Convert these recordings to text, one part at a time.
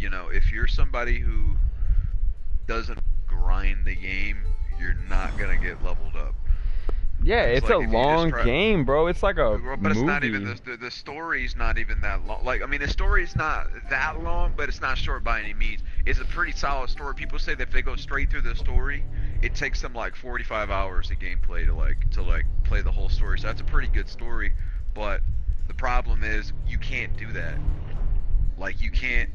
you know, if you're somebody who doesn't grind the game, you're not gonna get leveled up. Yeah, it's like, a long game, bro. It's like a but movie. It's not even the story's not even that long. Like, I mean, the story's not that long, but it's not short by any means. It's a pretty solid story. People say that if they go straight through the story, it takes them like 45 hours of gameplay to play the whole story. So that's a pretty good story. But the problem is you can't do that. Like, you can't.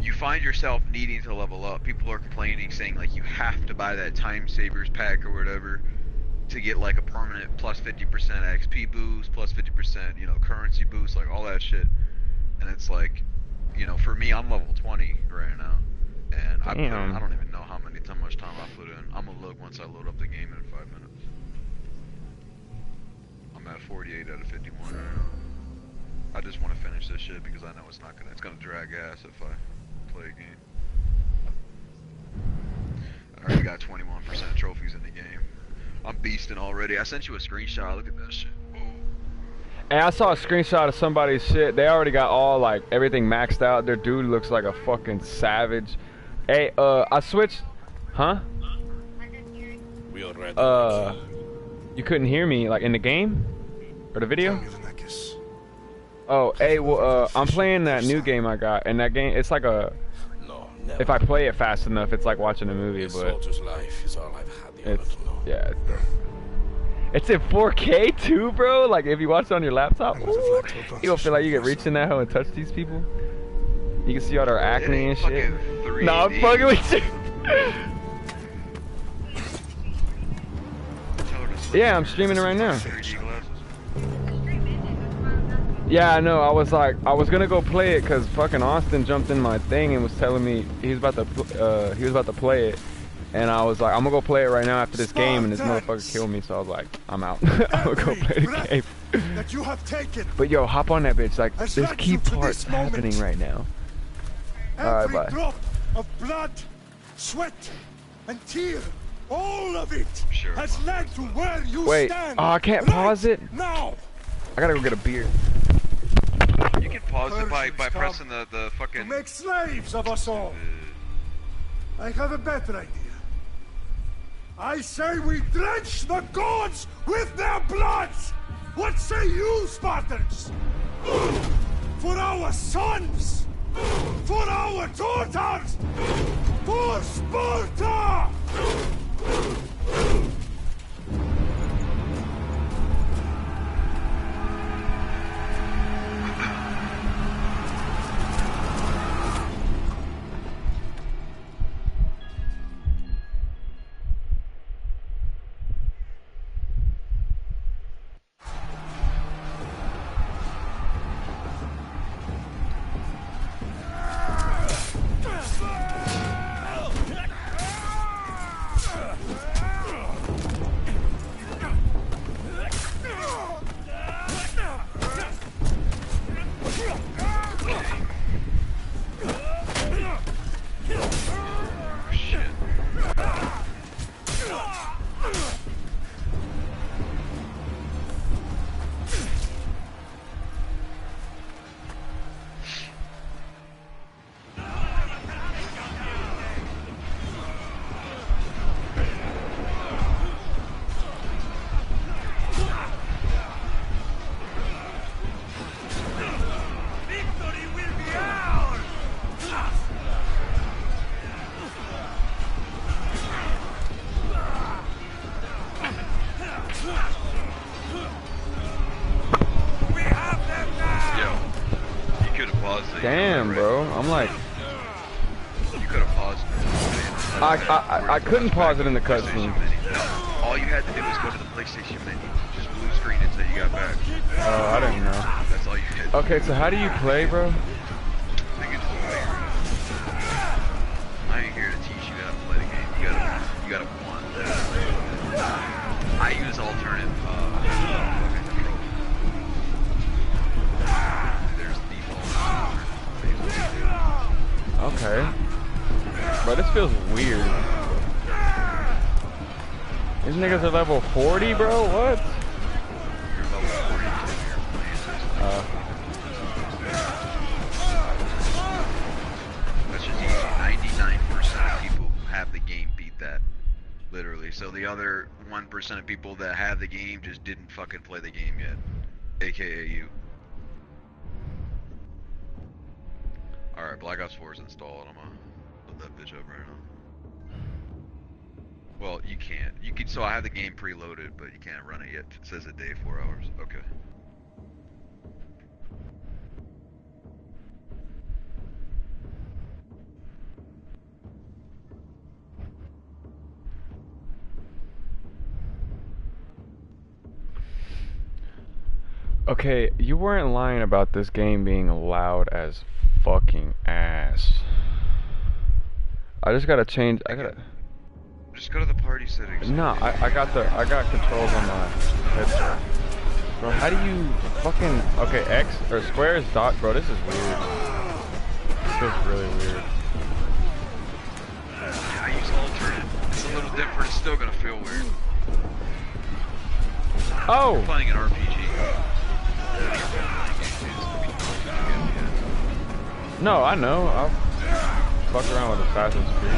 You find yourself needing to level up. People are complaining, saying like you have to buy that time savers pack or whatever to get like a permanent plus 50% XP boost, plus 50%, you know, currency boost, like all that shit. And it's like, you know, for me, I'm level 20 right now, and I don't even know how much time I put in. I'm gonna look once I load up the game in 5 minutes. I'm at 48 out of 51 right now. I just want to finish this shit because I know it's gonna drag ass if I play a game. I already got 21% trophies in the game. I'm beasting already. I sent you a screenshot. Look at that shit. And I saw a screenshot of somebody's shit. They already got all, like, everything maxed out. Their dude looks like a fucking savage. Hey, I switched. Huh? You couldn't hear me, like, in the game? Or the video? Oh, hey, well, I'm playing that new game I got. And that game, it's like a... If I play it fast enough, it's like watching a movie, but... It's, yeah, it's in 4K too, bro. Like, if you watch it on your laptop, ooh, you don't feel like you can reach in that hole and touch these people. You can see all their acne and shit. Nah, I'm fucking with you. Yeah, I'm streaming it right now. Yeah, I know. I was gonna go play it because fucking Austin jumped in my thing and was telling me he was about to play it. And I was like, I'm gonna go play it right now after this game, and this motherfucker killed me, so I was like, I'm out. I'm gonna go play the game. That you have taken. But yo, hop on that bitch, like, there's key parts happening right now. Alright, bye. Drop of blood, sweat, and tear, all of it has led to where you stand. Oh, I can't pause it? Now! I gotta go get a beer. You can pause it by pressing the fucking... To make slaves of us all. I have a better idea. I say we drench the gods with their blood! What say you, Spartans? For our sons! For our daughters! For Sparta! Damn, bro. I'm like... You could have paused it. I couldn't pause it in the cutscene. No, all you had to do was go to the PlayStation menu. Just blue screen until you got back. Oh, I didn't know. That's all you had. Okay, so how do you play, bro? I ain't here to teach you how to play the game. You gotta want that. I use alternate control. There's default. Okay. Bro, this feels weird. These niggas are level 40, bro? What? You're level 40 if you're playing so the other 1% of people that have the game just didn't fucking play the game yet. AKA you. Alright, Black Ops 4 is installed. I'm gonna put that bitch up right now. Well, you can't. You can. So I have the game preloaded, but you can't run it yet. It says a day, 4 hours. Okay. Okay, you weren't lying about this game being loud as fucking ass. I just gotta change. I gotta. Just go to the party settings. No, I got controls on my headset. Bro, how do you fucking okay X or square is dot? Bro, this is weird. This feels really weird. Yeah, I use alternate. It's a little different. It's still gonna feel weird. Oh. You're playing an RPG. No, I know. I'll fuck around with Assassin's Creed.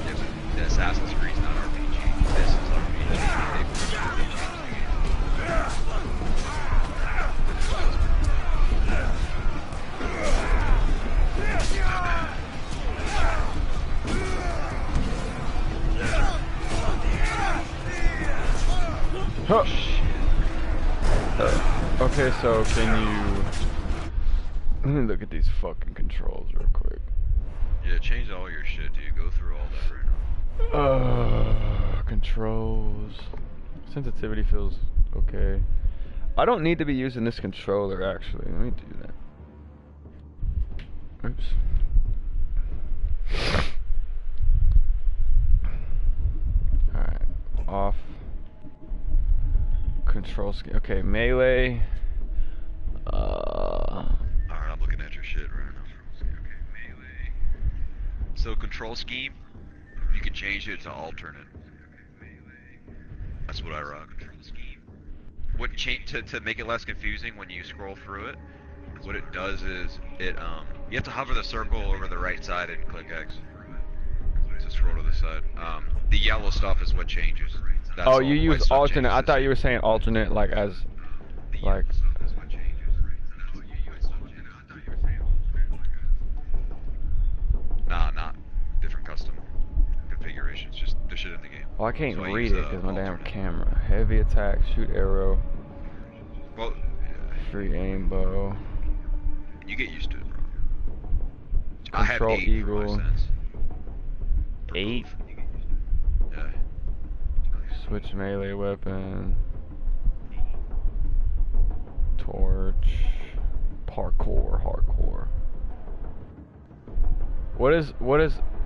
Yeah, but the Assassin's Creed's not RPG. This is RPG. Huh. Okay, so can you... Let me look at these fucking controls real quick. Yeah, change all your shit, dude. Go through all that right now. Controls. Sensitivity feels okay. I don't need to be using this controller, actually. Let me do that. Oops. Alright, off. Control scheme. Okay, melee. Alright, I'm looking at your shit right now. Okay, melee. So control scheme, you can change it to alternate. That's what I rock. Control scheme. What change to make it less confusing when you scroll through it? What it does is it you have to hover the circle over the right side and click X to scroll to the side. The yellow stuff is what changes. That's oh, you use alternate. I thought you were were saying alternate, like as, like. Nah, not different custom configurations. Just the shit in the game. Oh, I can't So I read use, it because my damn alternate. camera. Heavy attack, shoot arrow, Well, free aim bow. you get used to it, bro. I have Control 8 eagle. for my sense. For 8? both. Yeah. Switch melee weapon. Torch. Parkour, hardcore. What is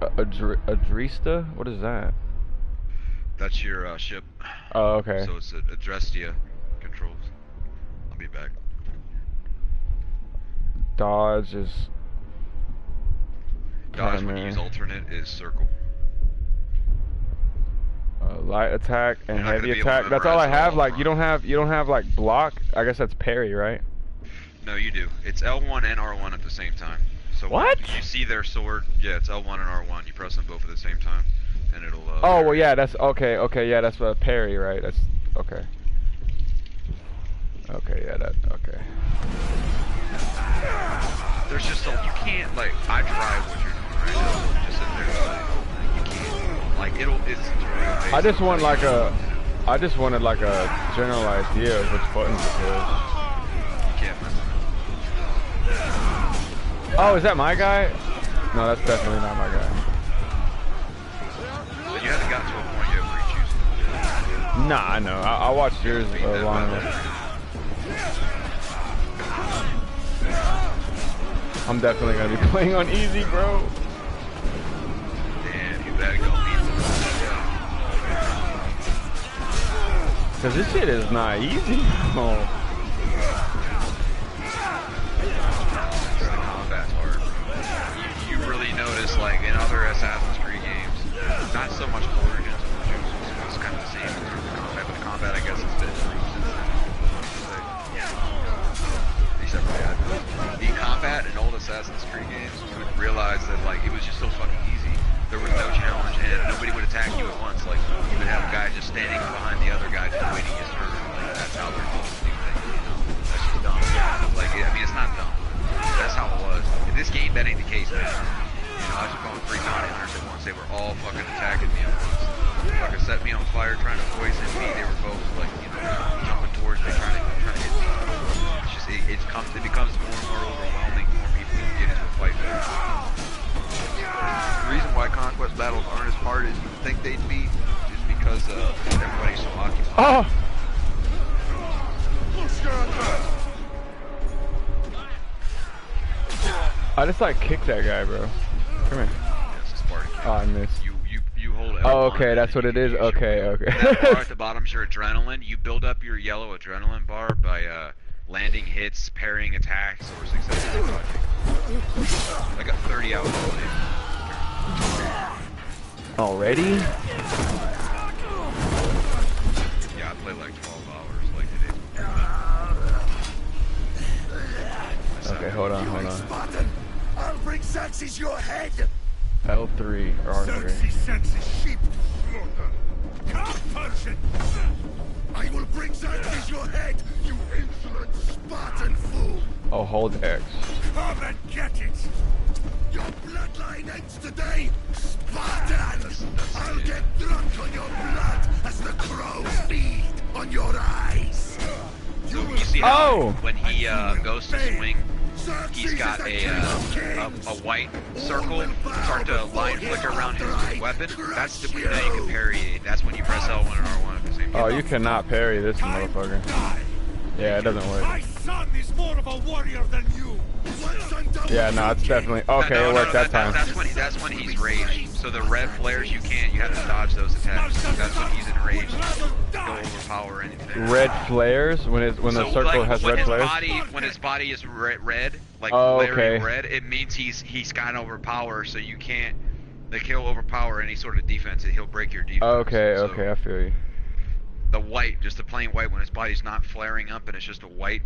Adrista? What is that? That's your ship. Oh, okay. So it's Adrestia controls. I'll be back. Dodge is Dodge when you primary. use alternate is circle. Light attack and You're not heavy gonna be able to attack. That's all I memorize have. all Like of you them. don't have like block. I guess that's parry, right? No, you do. It's L1 and R1 at the same time. So What? when you see their sword, yeah, it's L1 and R1. You press them both at the same time, and it'll. Oh well, yeah. That's okay. Okay, yeah. That's parry, right? That's okay. Okay, yeah. That okay. There's just a, you can't like I drive what you're doing right now. Just sit there. You can't. Like it's really I just basic. want like a. I just wanted like a general idea of which buttons to push. You can't mess with Oh, is that my guy? No, that's definitely not my guy. it. But you haven't gotten to a point yet where you choose. Nah, I know. I watched yours long enough. I'm definitely gonna be playing on easy, bro. Damn, you better go meet Cause this shit is not easy. Oh. the combat's hard, bro. You really notice, like, in other Assassin's Creed games, not so much Origins, it's kind of the same in terms of combat, but the combat, I guess, is a bit except for the admin. In combat in old Assassin's Creed games, you would realize that, like, it was just so fucking easy. there was no challenge, and nobody would attack you at once. Like, you would have a guy just standing behind the other guy just waiting his turn. Like, that's how they're supposed to do things, you know? That's just dumb. Like, I mean, it's not dumb. That's how it was. In this game, that ain't the case, man. You know, I was going 3 bounty hunters at once. They were all fucking attacking me at once. Fucking set me on fire, trying to poison me. They were both, like, you know, jumping towards me, trying to hit me. It's just, it becomes more and more overwhelming the more people you get into a fight with. The reason why conquest battles aren't as hard as you think they'd be is because everybody's so occupied. Oh! I just like kicked that guy, bro. Come here. That's a Spartan. Oh, I missed. You hold L1. Oh, okay, that's what it is. Okay, okay. That bar at the bottom is your adrenaline. You build up your yellow adrenaline bar by landing hits, parrying attacks, or successfully dodging. I got 30 hours of play. Already? Yeah, I played like 12 hours, like today. Okay, hold on. I'll bring Xerxes your head. L3 or R3. Xerxes sends his sheep to slaughter. Come, Persian! I will bring Xerxes your head, you insolent Spartan fool! Oh, hold X. Come and get it! Your bloodline ends today, Spartan! I'll get drunk on your blood as the crows feed on your eyes! So you see how Oh! when he goes to swing, he's got a white circle start to line flicker around his weapon. That's the way that you can parry it. That's when you press L1 and R1 at the same time. Oh, you cannot parry this motherfucker. Yeah, it doesn't work. My son is more of a warrior than you! Yeah, no, it's definitely... Okay, it worked that time. That's when he's raged. So the red flares, you have to dodge those attacks. That's when he's enraged. Go overpower anything. Red flares? When the circle like, has when red his flares? when his body is red, like Oh, glary okay. red, it means he's got overpower, so you can't... Like, he'll overpower any sort of defense, and he'll break your defense. Okay, So okay, I feel you. the white, just the plain white, when his body's not flaring up and it's just a white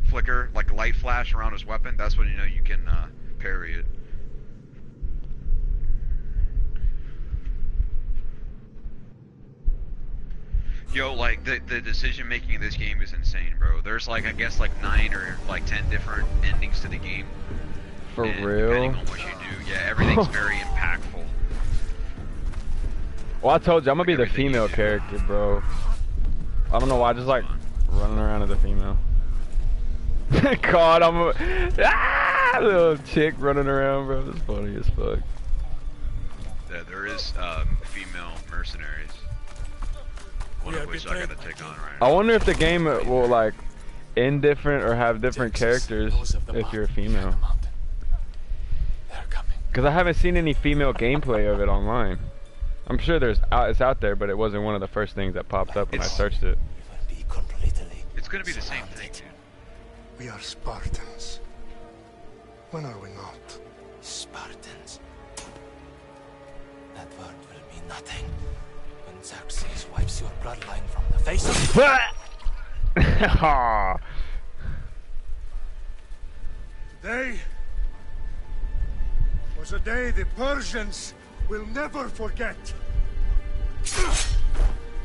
flicker, like a light flash around his weapon, that's when you know you can parry it. Yo, like, the decision making in this game is insane, bro. There's like, I guess like 9 or like 10 different endings to the game. For and real? Depending on what you do, yeah, everything's very impactful. Well, I told you, I'm gonna be the Everything you female do. character, bro. I don't know why, I just like running around as a female. God, I'm a little chick running around, bro. That's funny as fuck. Yeah, there is female mercenaries. One of which I gotta take on right I now. wonder if the game will like end different or have different characters if you're a female. Because I haven't seen any female gameplay of it online. I'm sure it's out there, but it wasn't one of the first things that popped up when I searched it. It's gonna be the same thing, dude. We are Spartans. When are we not? Spartans. That word will mean nothing when Xerxes wipes your bloodline from the face of Today was a day the Persians will never forget.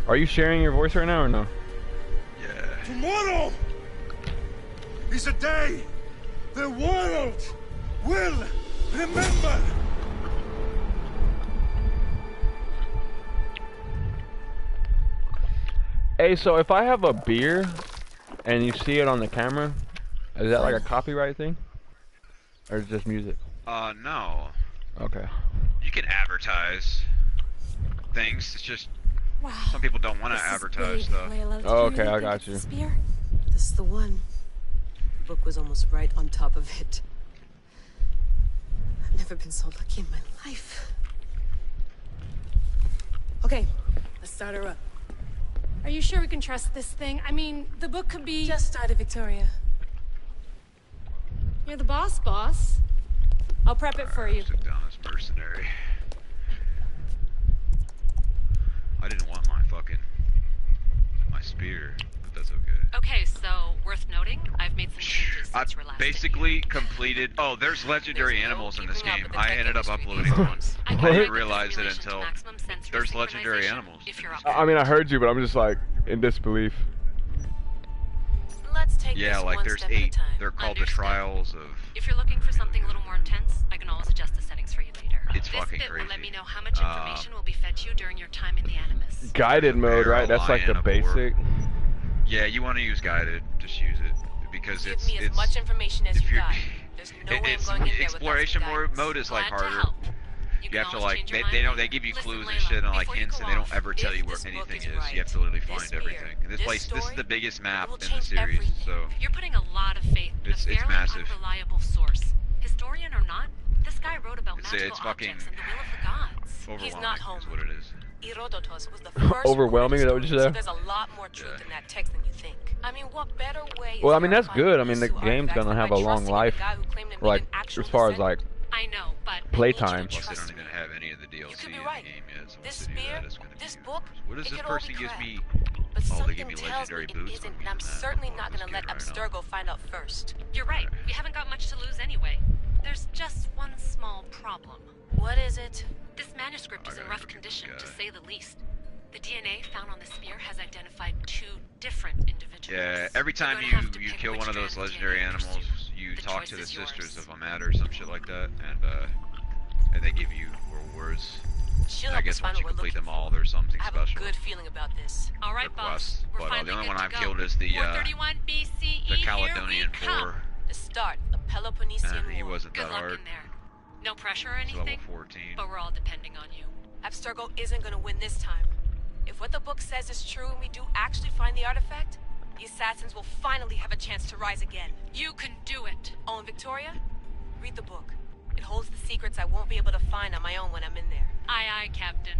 Are you sharing your voice right now or no? Yeah. Tomorrow is a day the world will remember. Hey, so if I have a beer and you see it on the camera, is that like a copyright thing? Or is it just music? No. Okay. You can advertise things. It's just Wow. some people don't want to This is advertise big, stuff. Layla. Oh, Do you okay, I really got think you. it's the spear? This is the one. The book was almost right on top of it. I've never been so lucky in my life. Okay, let's start her up. Are you sure we can trust this thing? I mean, the book could be... Just started, Victoria. You're the boss. I'll prep it for you. Took down this mercenary. I didn't want my spear, but that's okay. Okay, so worth noting, I've made some changes I since your last basically completed. Oh, there's legendary There's no animals in this keeping up game. with the I tech ended up industry uploading these one. days. I I can didn't run the realize it simulation to until maximum sensory there's legendary synchronization. animals. If in you're this up game. I mean, I heard you, but I'm just like in disbelief. Let's take Yeah, this like one there's step at a 8. time. They're called the Understood. trials of. If you're looking for something a little more intense, I can always adjust the settings for you later. It's This fucking bit will let crazy. me know how much information will be fed to you during your time in the Animus. Guided mode, bear, right? a That's like lion, the a boar. basic. Yeah, you want to use guided. Just use it because Give it's me as it's. much information as if you you're- got. There's no way I'm It's going in there exploration without some guidance. mode is like Glad to harder. help. You can have to always like change your they mind they later. give you Listen, clues and Layla, shit and like before you hints go and they don't off, ever tell if you where this book anything is is. right, You have to literally this find spear, everything. This is story, the biggest map it will in the change series, everything. so You're putting a lot of faith in It's a fairly massive. unreliable source. Historian or not, this guy wrote about It's magical fucking objects and the will of the gods. He's overwhelming. not home. Is what it is. Herodotus was the first Overwhelming, is that what you so said? there's a lot more truth Yeah. in that text than you think. I mean, what better way? Well, is I mean, there that's to find good. I mean, the these two game's artifacts gonna than have by a long trusting in the life. guy who claimed to be Like, an actual as far as descendant? like I know, but playtime. Plus, they Trust don't me. even have any of the DLC could be in right. the game yet. So This once they do spear, that, it's gonna this be book, What does it this could all person be gives crap. me? But Oh, they give something me tells legendary me boots. it isn't, I'm and I'm using that. certainly I'm not just gonna let kidding right now. Abstergo find out first. You're right. We haven't got much to lose anyway. There's just one small problem. What is it? This manuscript is in rough condition, to say the least. The DNA found on the spear has identified 2 different individuals. Yeah, every time We're gonna have to you pick kill which one of those strand of legendary DNA to animals, pursue. you The talk choice to the is sisters yours. of Amad or some shit like that, and they give you rewards. She'll And I help us guess find once you what we're complete looking them all, for. there's something I have special. a good feeling about this. All right, boss. Requests, We're but the finally only good one to I've go. killed is the 431 BCE. Caledonian Here we come. 4. The start, the Peloponnesian He War. wasn't Good that luck hard. in there. No pressure or It's level anything, 14. but we're all depending on you. Abstergo isn't gonna win this time. If what the book says is true and we do actually find the artifact, the assassins will finally have a chance to rise again. You can do it. Oh, and Victoria, read the book. It holds the secrets I won't be able to find on my own when I'm in there. Aye, aye, Captain.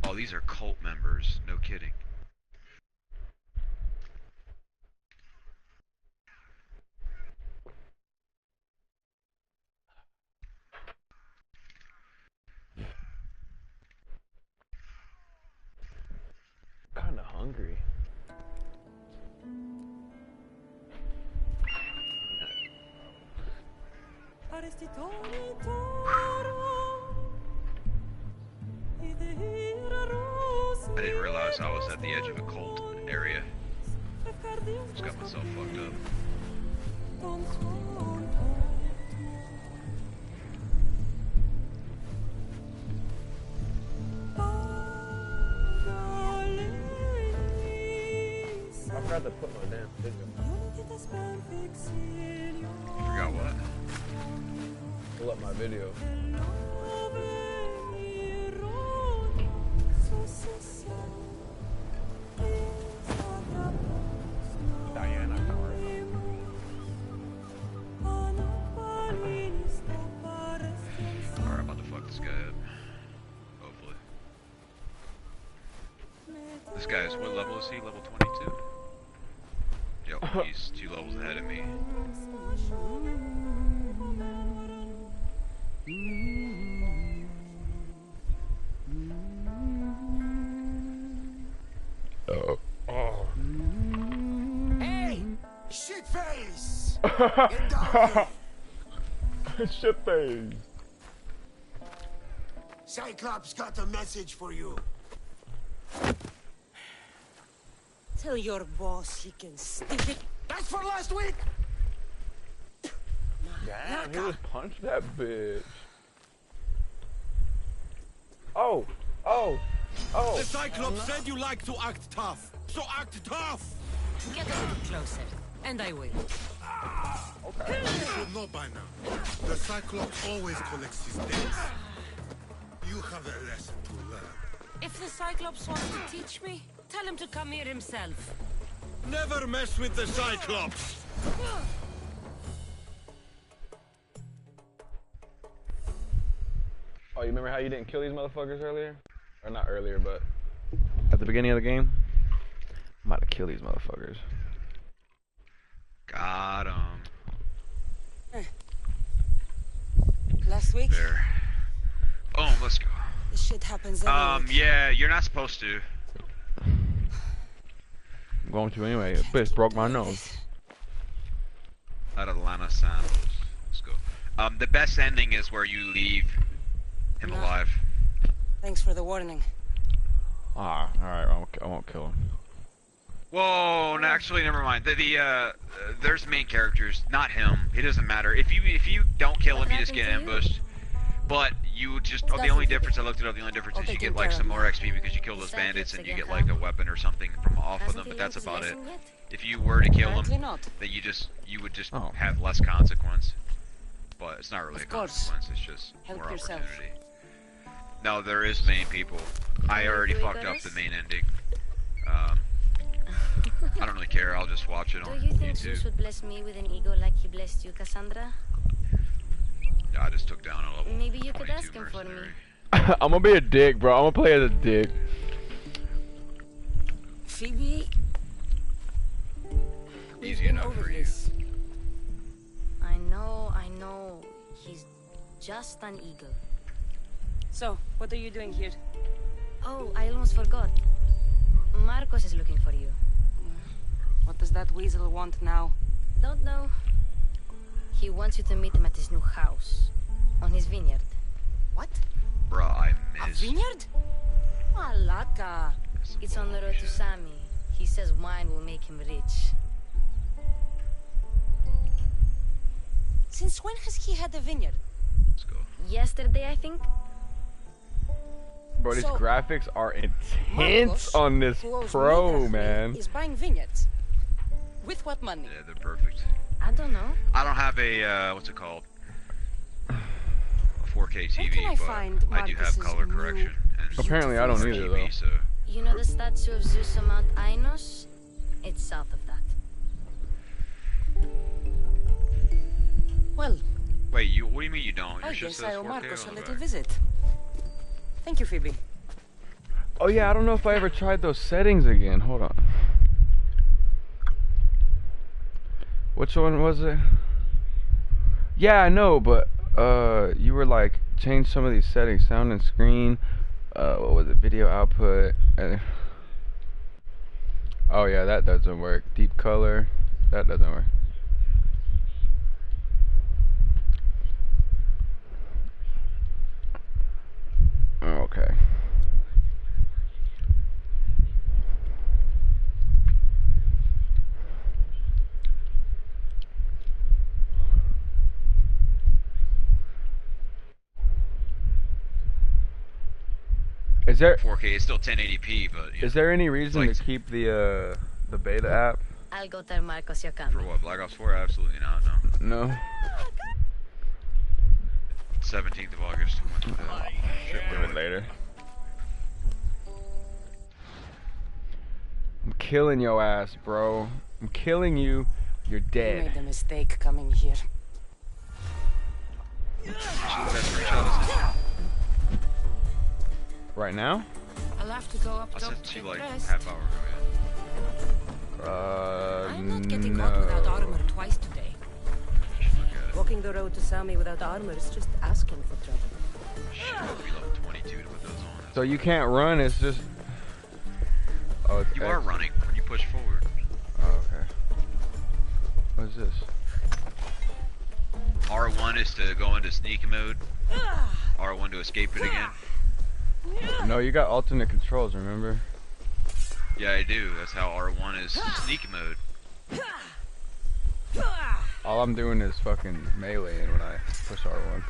Oh, these are cult members. No kidding. Kind of hungry. I didn't realize I was at the edge of a cult area. Just got myself fucked up. I forgot to put my damn video. Forgot what? Pull up my video. Diana Tower. Alright, I'm about to fuck this guy up. Hopefully. This guy is, what level is he? Level 22? Yep, he's 2 levels ahead of me. Hey! Shitface! Get down here! Shit face. Cyclops got a message for you. Tell your boss he can stick it. That's for last week! Damn, he just punched that bitch. Oh, oh, oh. The Cyclops said you like to act tough, so act tough! Get a little closer, and I will. You should know by now. The Cyclops always collects his debts. You have a lesson to learn. If the Cyclops wants to teach me, tell him to come here himself. Never mess with the Cyclops! Oh, you remember how you didn't kill these motherfuckers earlier? Or not earlier, but at the beginning of the game? I'm about to kill these motherfuckers. Got him. Last week? There. Boom, let's go. This shit happens every week. Yeah, you're not supposed to. I'm going to anyway. This bitch broke my nose. Atlanta Santos. Let's go. The best ending is where you leave him alive. Thanks for the warning. Ah, alright, I won't kill him. Whoa, no, actually, never mind. There's main characters, not him. It doesn't matter. If you don't kill him, you just get ambushed. But you just, the only difference, I looked it up, the only difference is you get like some more XP because you kill those bandits and you get like a weapon or something from off of them, but that's about it. If you were to kill him, then you would just have less consequence. But it's not really a consequence, it's just more opportunity. No, there is main people. I already fucked up the main ending. I don't really care, I'll just watch it on YouTube. Do you think Zeus would bless me with an ego like he blessed you, Cassandra? Yeah, I just took down a level. Maybe you could ask him for me. I'm gonna be a dick, bro. I'm gonna play as a dick. Phoebe? Easy enough for you. I know. He's just an eagle. So, what are you doing here? Oh, I almost forgot. Marcos is looking for you. What does that weasel want now? Don't know. He wants you to meet him at his new house. On his vineyard. What? Bruh, I A missed. vineyard? Malaka. It's on the road to Sami. He says wine will make him rich. Since when has he had a vineyard? Let's go. Yesterday, I think. Bro, these So, graphics are intense Marcos, on this who owes Pro, me man. is buying vineyards. With what money? Yeah, they're perfect. I don't know. I don't have a, what's it called? A 4K TV, can I but find I do have Marcus's color new correction. And Apparently, I don't either, though. so. You know the statue of Zeus on Mount Ainos? It's south of that. Well, Wait, what do you mean you don't? I Yours just guess says I owe 4K Marcos on a the little back. visit. Thank you, Phoebe. Oh yeah, I don't know if I ever tried those settings again. Hold on. Which one was it? Yeah, I know, but you were like change some of these settings, sound and screen. What was it? Video output. Oh yeah, that doesn't work. Deep color. That doesn't work. Okay. Is there 4K is still 1080p, but is there any reason like- to keep the beta app? I'll go tell Marcos you're for coming. what? Black Ops 4? Absolutely not. No. No. 17th of August. Do it later. I'm killing your ass, bro. I'm killing you. You're You dead. made a mistake coming here. Right now? I'll have to go up I top sent to you get like dressed. half hour ago. I'm not getting caught without armor twice today. Yeah. Walking the road to Sami without armor is just asking for trouble. Shit, I'll be level 22 to put those on. So you can't run, it's just... Oh, it's You X. are running when you push forward. Oh, okay. What is this? R1 is to go into sneak mode. R1 to escape it again. No, you got alternate controls, remember? Yeah, I do. That's how R1 is sneak mode. All I'm doing is fucking meleeing when I push R1.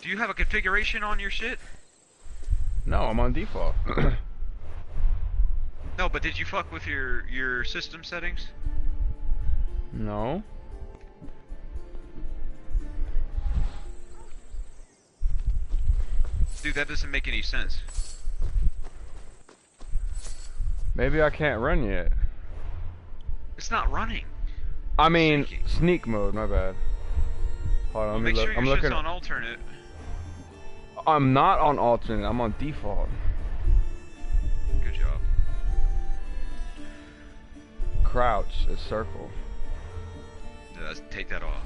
Do you have a configuration on your shit? No, I'm on default. No, but did you fuck with your system settings? No. Dude, that doesn't make any sense. Maybe I can't run yet. It's not running. I mean, Sneaking. sneak mode, my bad. Hold on, Well, let me make look. sure your I'm shit's looking. on alternate. I'm not on alternate, I'm on default. Good job. Crouch is circle. Yeah, take that off.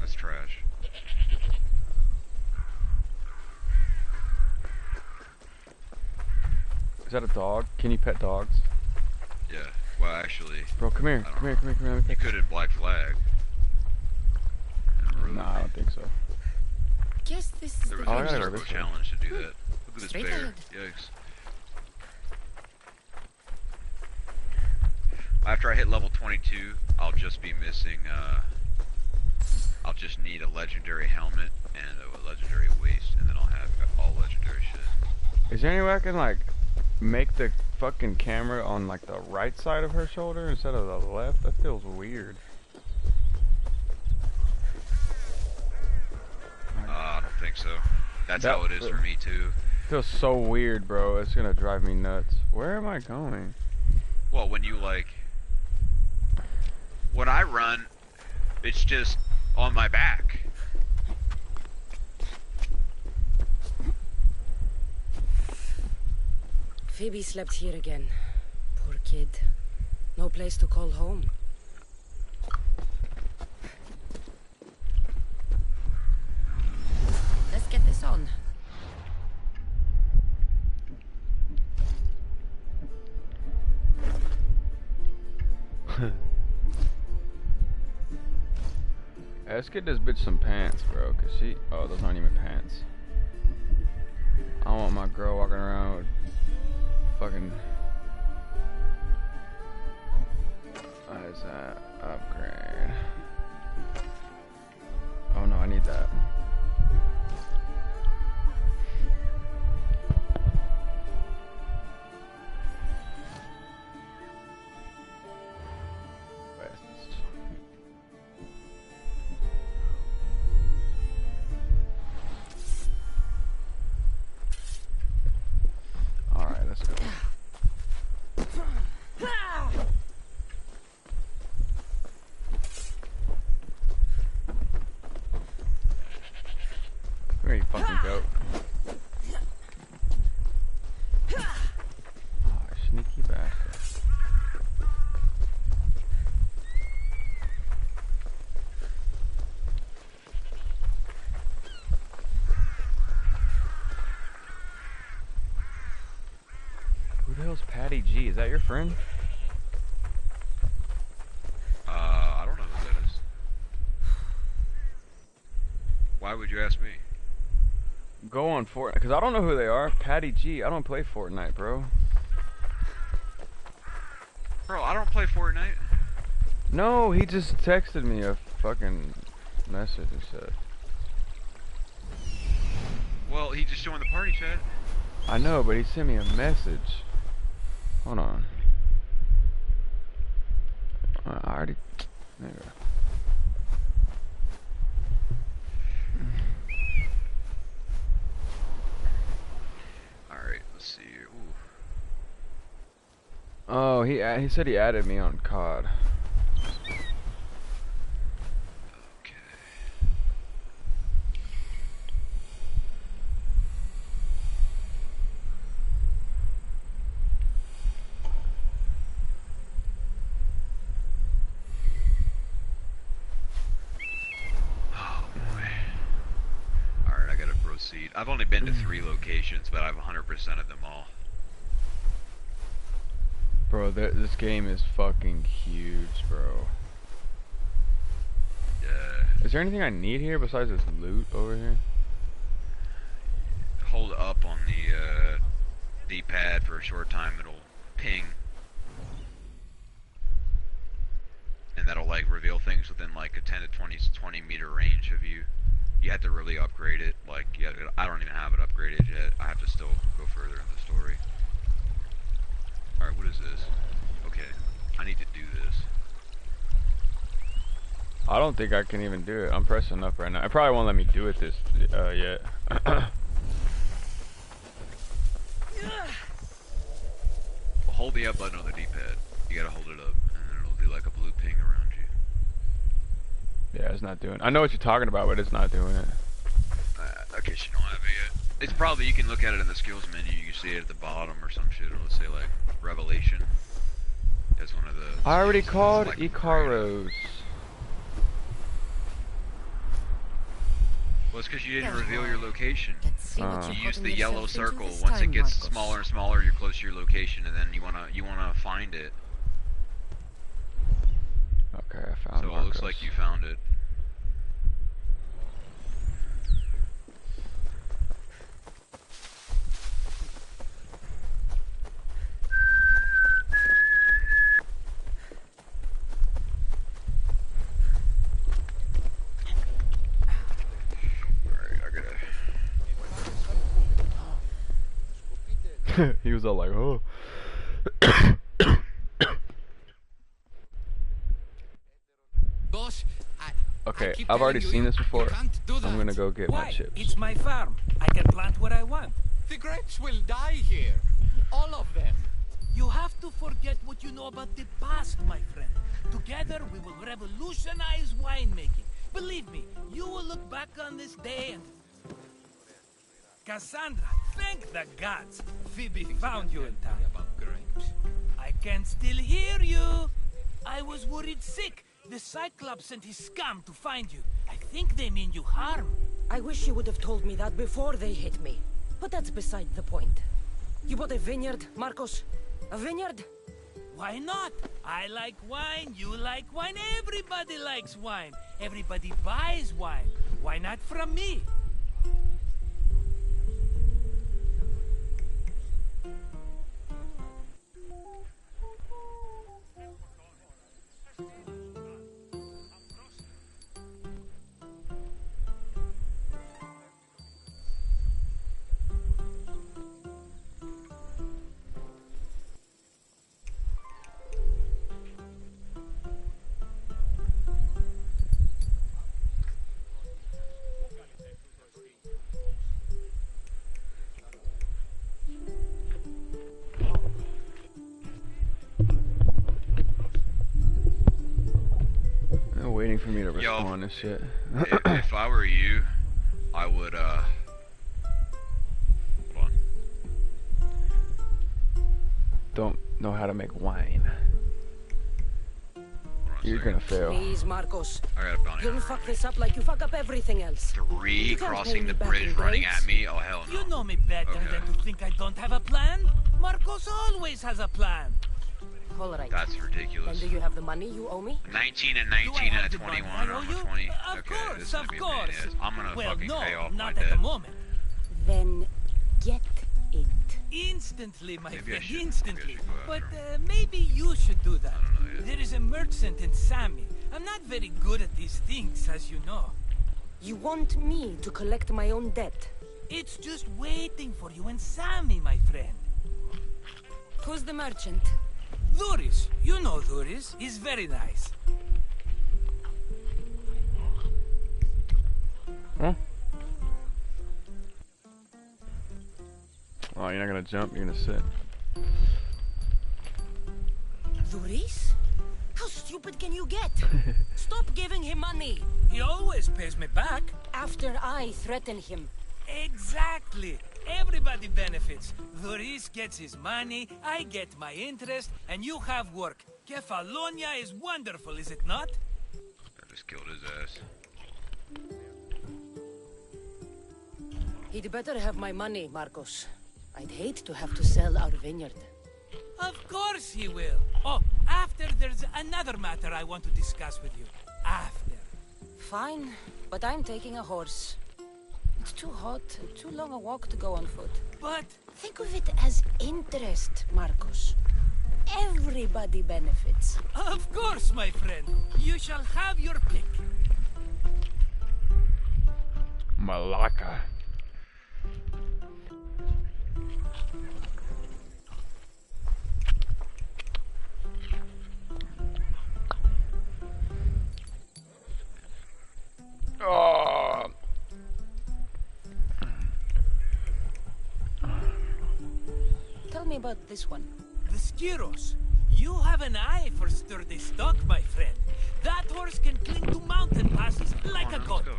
That's trash. Is that a dog? Can you pet dogs? Yeah. Well, actually. Bro, come here. Come here. Come here. Come here. You could in Black Flag. Nah, I don't think so. Guess this is There was the no gotta go Turbo this way. challenge to do that. Look at this Straight bear. ahead. Yikes. After I hit level 22, I'll just be missing, I'll just need a legendary helmet and a legendary waist, and then I'll have all legendary shit. Is there any way I can, like, make the fucking camera on, like, the right side of her shoulder instead of the left? That feels weird. I don't think so. That's That- how it is for me, too. Feels so weird, bro. It's gonna drive me nuts. Where am I going? Well, when you, like... When I run, it's just on my back. Phoebe slept here again. Poor kid. No place to call home. Let's get this on. Let's get this bitch some pants, bro, cause she... Oh, those aren't even pants. I don't want my girl walking around with fucking... What is that? Upgrade. Oh no, I need that. West. Alright, let's go. Where you fucking goat? Oh, sneaky bastard. Who the hell's Patty G? Is that your friend? I don't know who that is. Why would you ask me? Go on Fortnite, because I don't know who they are. Patty G. I don't play Fortnite, bro. Bro, I don't play Fortnite. No, he just texted me a fucking message and said. Well, he just joined the party chat. I know, but he sent me a message. Hold on. I already... There you go. Alright, let's see here. Ooh. Oh, he said he added me on COD. Okay. Oh boy. Alright, I gotta proceed. I've only been to 3 locations, but I have 100% of them all. Bro, this game is fucking huge, bro. Yeah. Is there anything I need here besides this loot over here? Hold up on the D-pad for a short time, it'll ping. And that'll like reveal things within like a 10 to 20 meter range of you. You have to really upgrade it. Like, I don't even have it upgraded yet. I have to still go further in the story. Alright, what is this? Okay, I need to do this. I don't think I can even do it. I'm pressing up right now. It probably won't let me do it this yet. Well, hold the up button on the D-pad. You gotta hold it up, and then it'll do like a blue ping around you. Yeah, it's not doing it. I know what you're talking about, but it's not doing it. In case you don't have it yet. It's probably, you can look at it in the skills menu, you can see it at the bottom or some shit, it'll say like, Revelation. As one of the... I already called like, Icaros. Well, it's because you didn't reveal your location. Let's see what You you're use putting the yellow yourself into circle. this Once it time, gets Marcos. smaller and smaller, you're close to your location, and then you wanna find it. Okay, I found So Marcos. it looks like you found it. He was all like, oh. Boss, Okay, keep I've already telling seen you, this before. you can't do that. I'm gonna go get my Why? chips. It's my farm. I can plant what I want. The grapes will die here. All of them. You have to forget what you know about the past, my friend. Together, we will revolutionize winemaking. Believe me, you will look back on this day and... Cassandra, thank the gods. Phoebe found you in time. About grapes. I can still hear you. I was worried sick. The Cyclops sent his scum to find you. I think they mean you harm. I wish you would have told me that before they hit me. But that's beside the point. You bought a vineyard, Marcos? A vineyard? Why not? I like wine, you like wine, everybody likes wine. Everybody buys wine. Why not from me? They're waiting for me to respond and shit. If I were you, I would hold on. Don't know how to make wine. You're gonna fail. Please, Marcos. I got a bounty You'll hunter fuck on me. this up like you fuck up everything else. 3 You can't crossing pay the me back bridge in running grapes. at me? Oh hell no. You know me better Okay. than to think I don't have a plan. Marcos always has a plan. All right. That's And ridiculous. do you have the money you owe me? 19 and Do I 19 have and a the money 21 I owe or you? 20. Of Okay, course, this is gonna of be a pain in the course. ass. I'm gonna Well, fucking no, pay off my not at debt. the moment. Then get it. Instantly, my Maybe I friend, should- instantly. maybe I should go But after maybe you should do that. I don't know yet. There is a merchant in Sammy. I'm not very good at these things, as you know. You want me to collect my own debt? It's just waiting for you and Sammy, my friend. Who's the merchant? Duris, you know Duris. He's very nice. Huh? Oh, you're not gonna jump, you're gonna sit. Duris? How stupid can you get? Stop giving him money. He always pays me back. After I threaten him. Exactly. Everybody benefits. Duris gets his money, I get my interest, and you have work. Kefalonia is wonderful, is it not? I just killed his ass. He'd better have my money, Marcos. I'd hate to have to sell our vineyard. Of course he will. Oh, after there's another matter I want to discuss with you. After. Fine, but I'm taking a horse. It's too hot, too long a walk to go on foot. But Think of it as interest, Marcos. Everybody benefits. of course, my friend. You shall have your pick. Malacca. Oh. Tell me about this one. The Skiros. You have an eye for sturdy stock, my friend. That horse can cling to mountain passes like a Let's goat. go.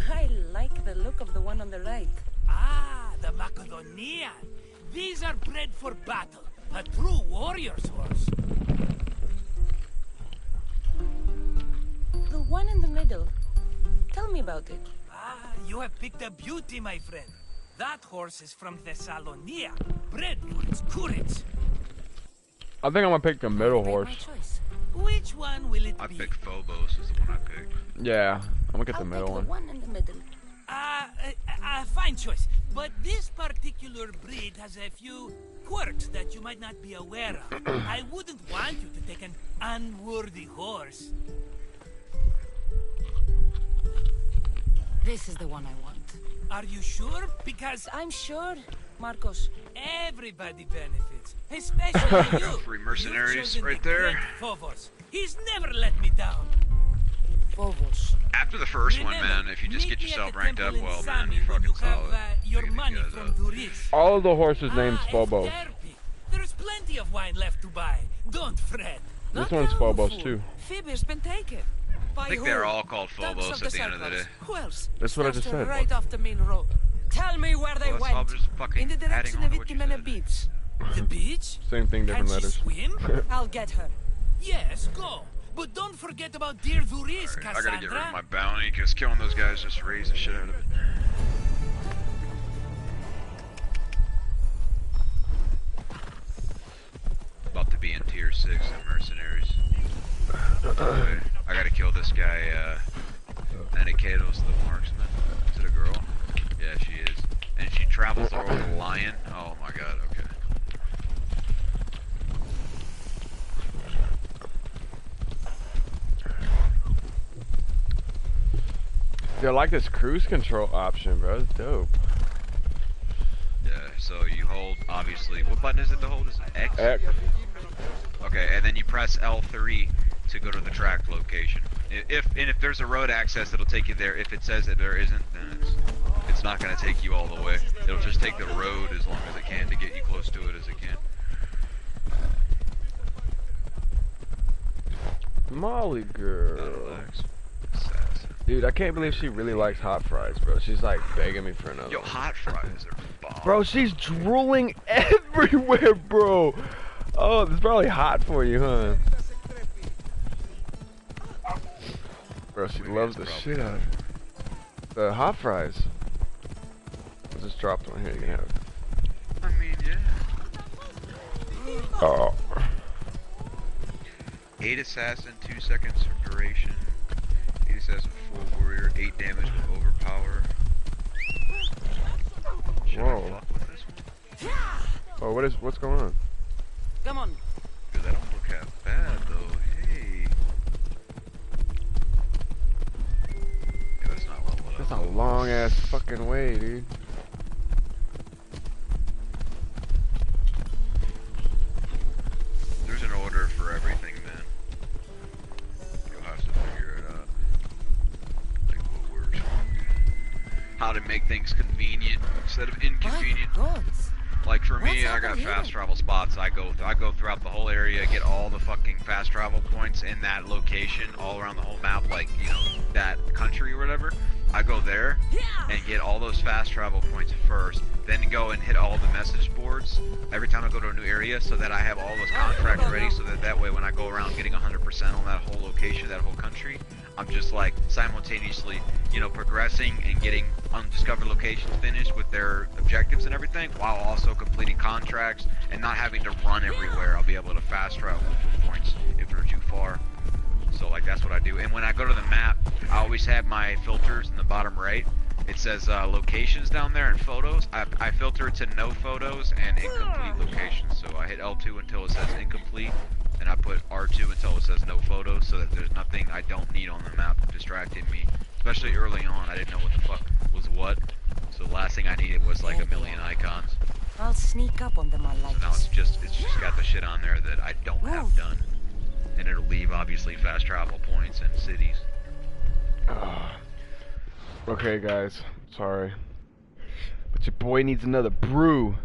I like the look of the one on the right. Ah, the Macedonian. These are bred for battle. A true warrior's horse. one in the middle. Tell me about it. Ah, you have picked a beauty, my friend. That horse is from Thessalonia. Bred for its courage. I think I'm gonna pick the middle Made horse. my choice. Which one will it I be? picked Phobos is the one I picked. Yeah, I'm gonna get I'll the pick middle the one. one in the middle. Fine choice. But this particular breed has a few quirks that you might not be aware of. I wouldn't want you to take an unworthy horse. This is the one I want. Are you sure? Because I'm sure, Marcos. everybody benefits, especially you. Free mercenaries You've chosen right the there. great Phobos. He's never let me down. Phobos. After the first one, Remember, man, if you just meet get me at yourself the ranked up temple in well, man, Sami you're when fucking you have, solid. your Taking these money guys from out. Duris. All of the horses' names Ah, Phobos. it's therapy. There's plenty of wine left to buy. Don't fret. This one's Phobos too. Phoebe's been taken. I think they're all called Phobos at the end of the day. Who else? That's what I just said. Right off the main road. Tell me where they Well, that's all went. just fucking In the adding direction on of to what you Itimena said. Beach. The beach? Same thing, different Can she letters. swim? I'll get her. Yes, go. But don't forget about dear Duris, Alright, I Cassandra. gotta get rid of my bounty, because killing those guys just raised the shit out of it. About to be in tier 6 of mercenaries. Okay, I gotta kill this guy, Anikatos the marksman. Is it a girl? Yeah, she is. And she travels over the lion. Oh my god, okay. Dude, I like this cruise control option, bro. It's dope. Yeah, so you hold, obviously, what button is it to hold? Is it X? X. Okay, and then you press L3 to go to the track location. If there's a road access, it'll take you there. If it says that there isn't, then it's not going to take you all the way. It'll just take the road as long as it can to get you close to it as it can. Molly girl. Relax. Assassin. Dude, I can't believe she really likes hot fries, bro. She's like begging me for another Yo, one. hot fries are bomb. Bro, she's drooling everywhere, bro. Oh, it's probably hot for you, huh? Bro, she loves the shit out of it. The hot fries. I just dropped one here. You can have it. I mean, yeah. Oh. 8 assassin, 2 seconds for duration. 8 assassin, full warrior, 8 damage with overpower. Should I Whoa. fuck with this one? Oh, what's going on? Come on. Dude, that don't look half bad though. Hey. Yeah, that's not level up. That's a long ass fucking way, dude. There's an order for everything, man. You'll have to figure it out. Like what works. How to make things convenient instead of inconvenient. My God. Like for me, What's I got happened here? fast travel spots. I go throughout the whole area, get all the fucking fast travel points in that location, all around the whole map, like, you know, that country or whatever. I go there and get all those fast travel points first, then go and hit all the message boards every time I go to a new area, so that I have all those contracts ready, so that way when I go around getting 100% on that whole location, that whole country, I'm just like simultaneously, you know, progressing and getting undiscovered locations finished with their objectives and everything, while also completing contracts and not having to run everywhere. I'll be able to fast travel for points if they're too far. So like that's what I do. And when I go to the map, I always have my filters in the bottom right. It says locations down there and photos. I filter it to no photos and incomplete locations. So I hit L2 until it says incomplete, and I put R2 until it says no photos, so that there's nothing I don't need on the map distracting me. Especially early on, I didn't know what the fuck was what. So the last thing I needed was like a million icons. I'll sneak up on them all like So now it's just got the shit on there that I don't have done. And it'll leave obviously fast travel points and cities. Okay, guys. Sorry. But your boy needs another brew.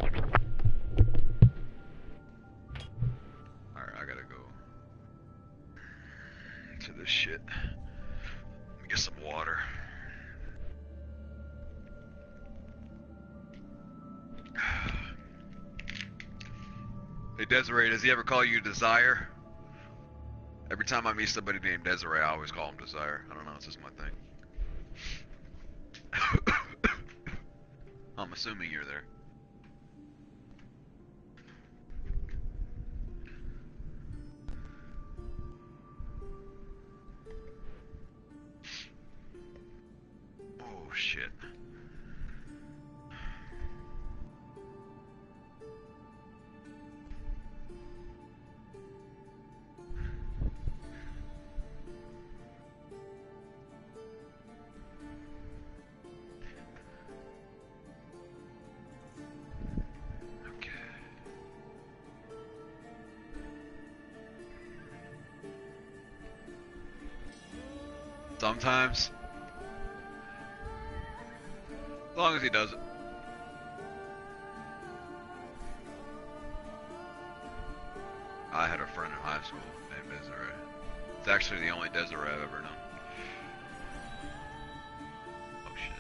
Alright, I gotta go to this shit. Let me get some water. Hey Desiree, does he ever call you Desire? Every time I meet somebody named Desiree, I always call him Desire. I don't know, it's just my thing. I'm assuming you're there. Oh shit. Sometimes. As long as he does it. I had a friend in high school named Desiree. It's actually the only Desiree I've ever known. Oh shit.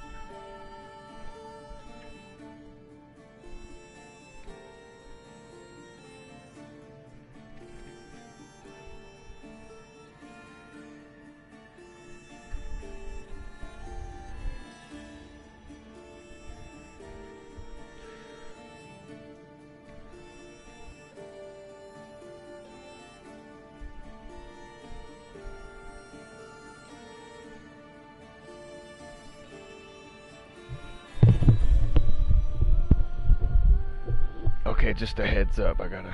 Okay, just a heads up, I gotta...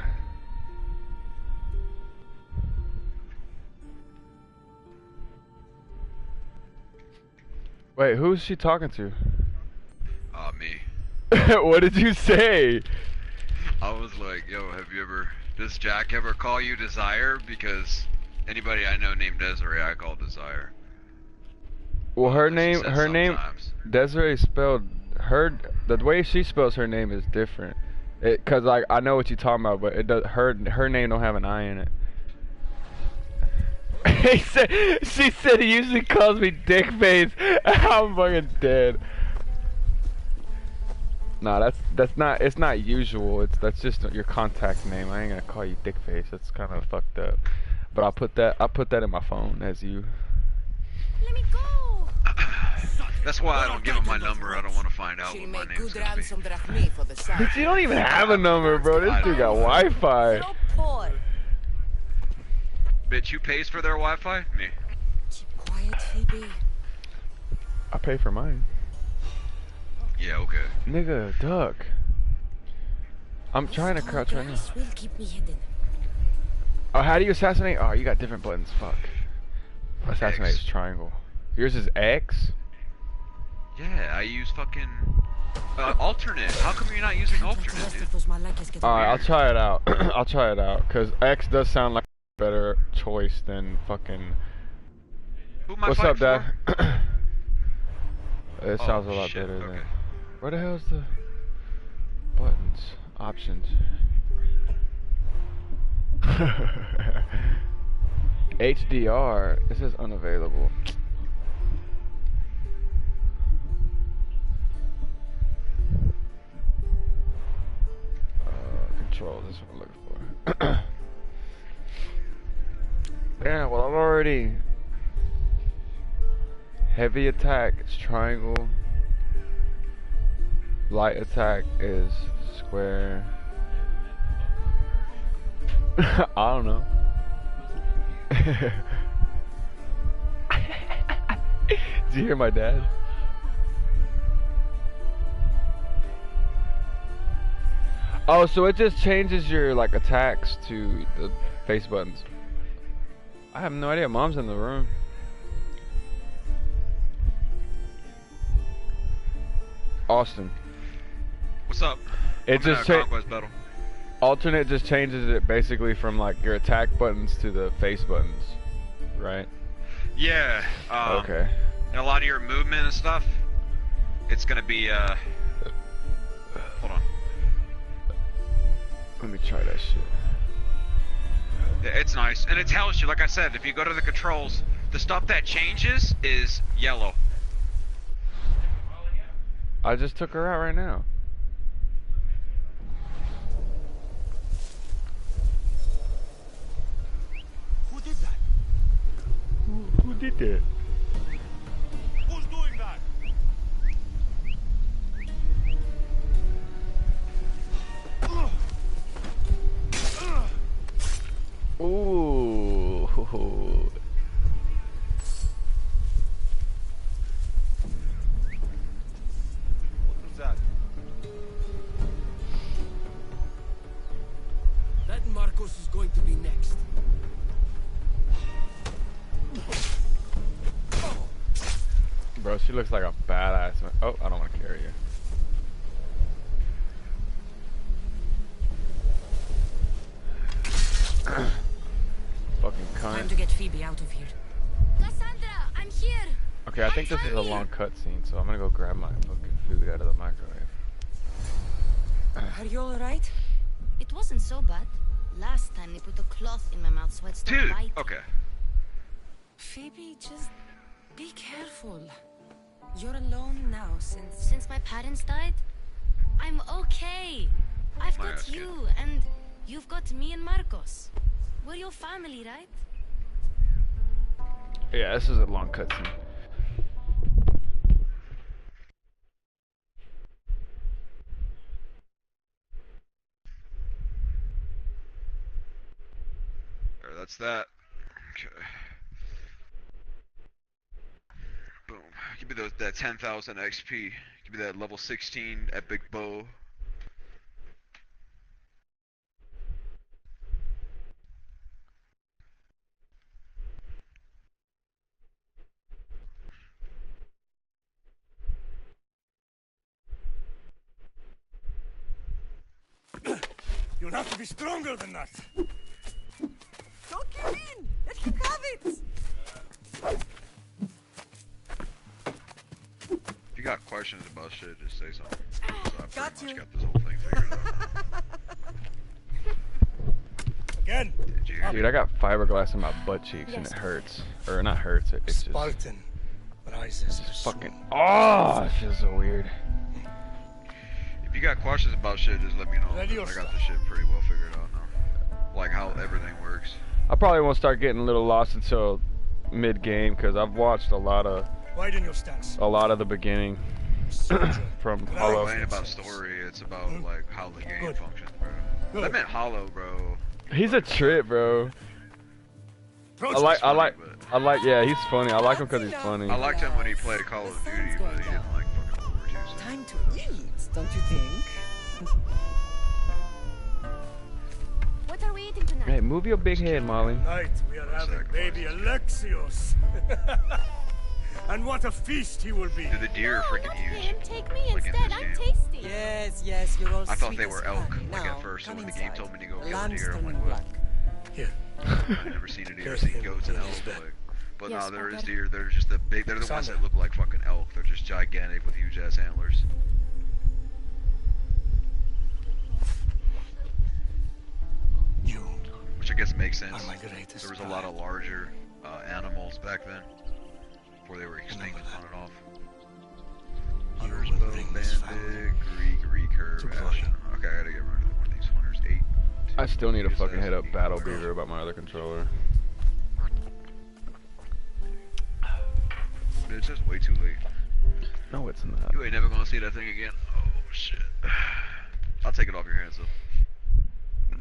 Wait, who's she talking to? Me. What did you say? I was like, yo, have you ever... Does Jack ever call you Desire? Because anybody I know named Desiree, I call Desire. Well, her name, sometimes. Desiree spelled, the way she spells her name is different. Cause like, I know what you're talking about, but it does, her name don't have an I in it. She said he usually calls me dick face. I'm fucking dead. Nah, that's not, it's not usual. That's just your contact name. I ain't gonna call you dick face. That's kind of fucked up. But I'll put that in my phone as you. Let me go. That's why I don't give him my number. I don't want to find out what my name's gonna be. But you don't even have a number, bro. This dude got Wi-Fi. Bitch, who pays for their Wi-Fi? Me. Keep quiet, Phoebe. I pay for mine. Yeah, okay. Nigga, duck. I'm trying to crouch right now. Will keep me hidden. Oh, how do you assassinate? Oh, you got different buttons. Fuck. Assassinate is triangle. Yours is X? Yeah, I use fucking alternate. How come you're not using alternate, dude? Alright, I'll try it out. I'll try it out, cause X does sound like a better choice than fucking. Who am I What's up, Dad? For? It sounds a lot better than. Where the hell's the buttons? Options. HDR. It says unavailable. Control. This is what I'm looking for. Yeah. Well, I'm already. Heavy attack is triangle. Light attack is square. I don't know. Did you hear my dad? Oh, so it just changes your like attacks to the face buttons. I have no idea. Mom's in the room. Austin. What's up? It just Conquest battle. Alternate just changes it basically from like your attack buttons to the face buttons, right? Yeah. Okay. And a lot of your movement and stuff, it's gonna be hold on. Let me try that shit. It's nice, and it tells you, like I said, if you go to the controls, the stuff that changes is yellow. I just took her out right now. Who did that? did that? Who's doing that? Ooh. What was that? That Marcos is going to be next. Bro, she looks like a badass. Oh, I don't want to carry her. Fucking cunt. Time to get Phoebe out of here. Cassandra, I'm here. Okay, I think this is a long cutscene, so I'm gonna go grab my fucking food out of the microwave. Are you alright? It wasn't so bad. Last time they put a cloth in my mouth so I'd stop Dude, biting. okay. Phoebe, just be careful. You're alone now since... Since my parents died, I'm okay. I've My got ass you, and you've got me and Marcos. We're your family, right? Yeah, this is a long cutscene. Alright, that's that. Okay. Boom. Give me that 10,000 XP. Give me that level 16 epic bow. You'll have to be stronger than that. Don't give in! Let him have it! If you got questions about shit, just say something. So I Got pretty you. much got this whole thing figured out. Again. Did you hear? Dude, I got fiberglass in my butt cheeks and it hurts. Or not hurts, it's just Spartan rises fucking... Oh, it feels so weird. If you got questions about shit, just let me know. Ready I or got stop? this shit pretty well figured out now. Like how everything works. I probably won't start getting a little lost until mid-game, because I've watched a lot of Widen your stance. the beginning Soldier. from Good Hollow. It ain't about story, it's about like how the game Good. functions, bro. Good. That meant Hollow, bro. He's a trip, bro. Approach I like, yeah, he's funny. I like him because he's funny. I liked him when he played Call of Duty, but he didn't like fucking World War II. So. Time to eat, don't you think? What are we eating tonight? Hey, move your big head, Molly. Tonight we are having baby Alexios. And what a feast he will be. Do the deer are freaking huge? Take me Like in instead. this I'm game. tasty. Yes, you're all I thought sweet they as were elk, honey. like Now, at first, so come when the game inside. told me to go kill a Lamb's deer, I'm turning like, what? black. Here. I've never seen a deer. I've seen goats and elk, but Yes, no, there is Papa. deer. They're just the big. They're the ones Sandra. that look like fucking elk. They're just gigantic with huge ass antlers. You Which I guess makes sense. are my greatest There was a lot of larger animals back then, before they were extinct Remember on that. and off. You Hunter's will bow, bring this family bandit, recurve, to glory. ashen. Okay, I gotta get rid of one of these hunters. 8. I still need to Two, fucking hit up eight, Battle four. Beaver about my other controller. Dude, it's just way too late. No, it's not. You ain't never gonna see that thing again. Oh shit. I'll take it off your hands though.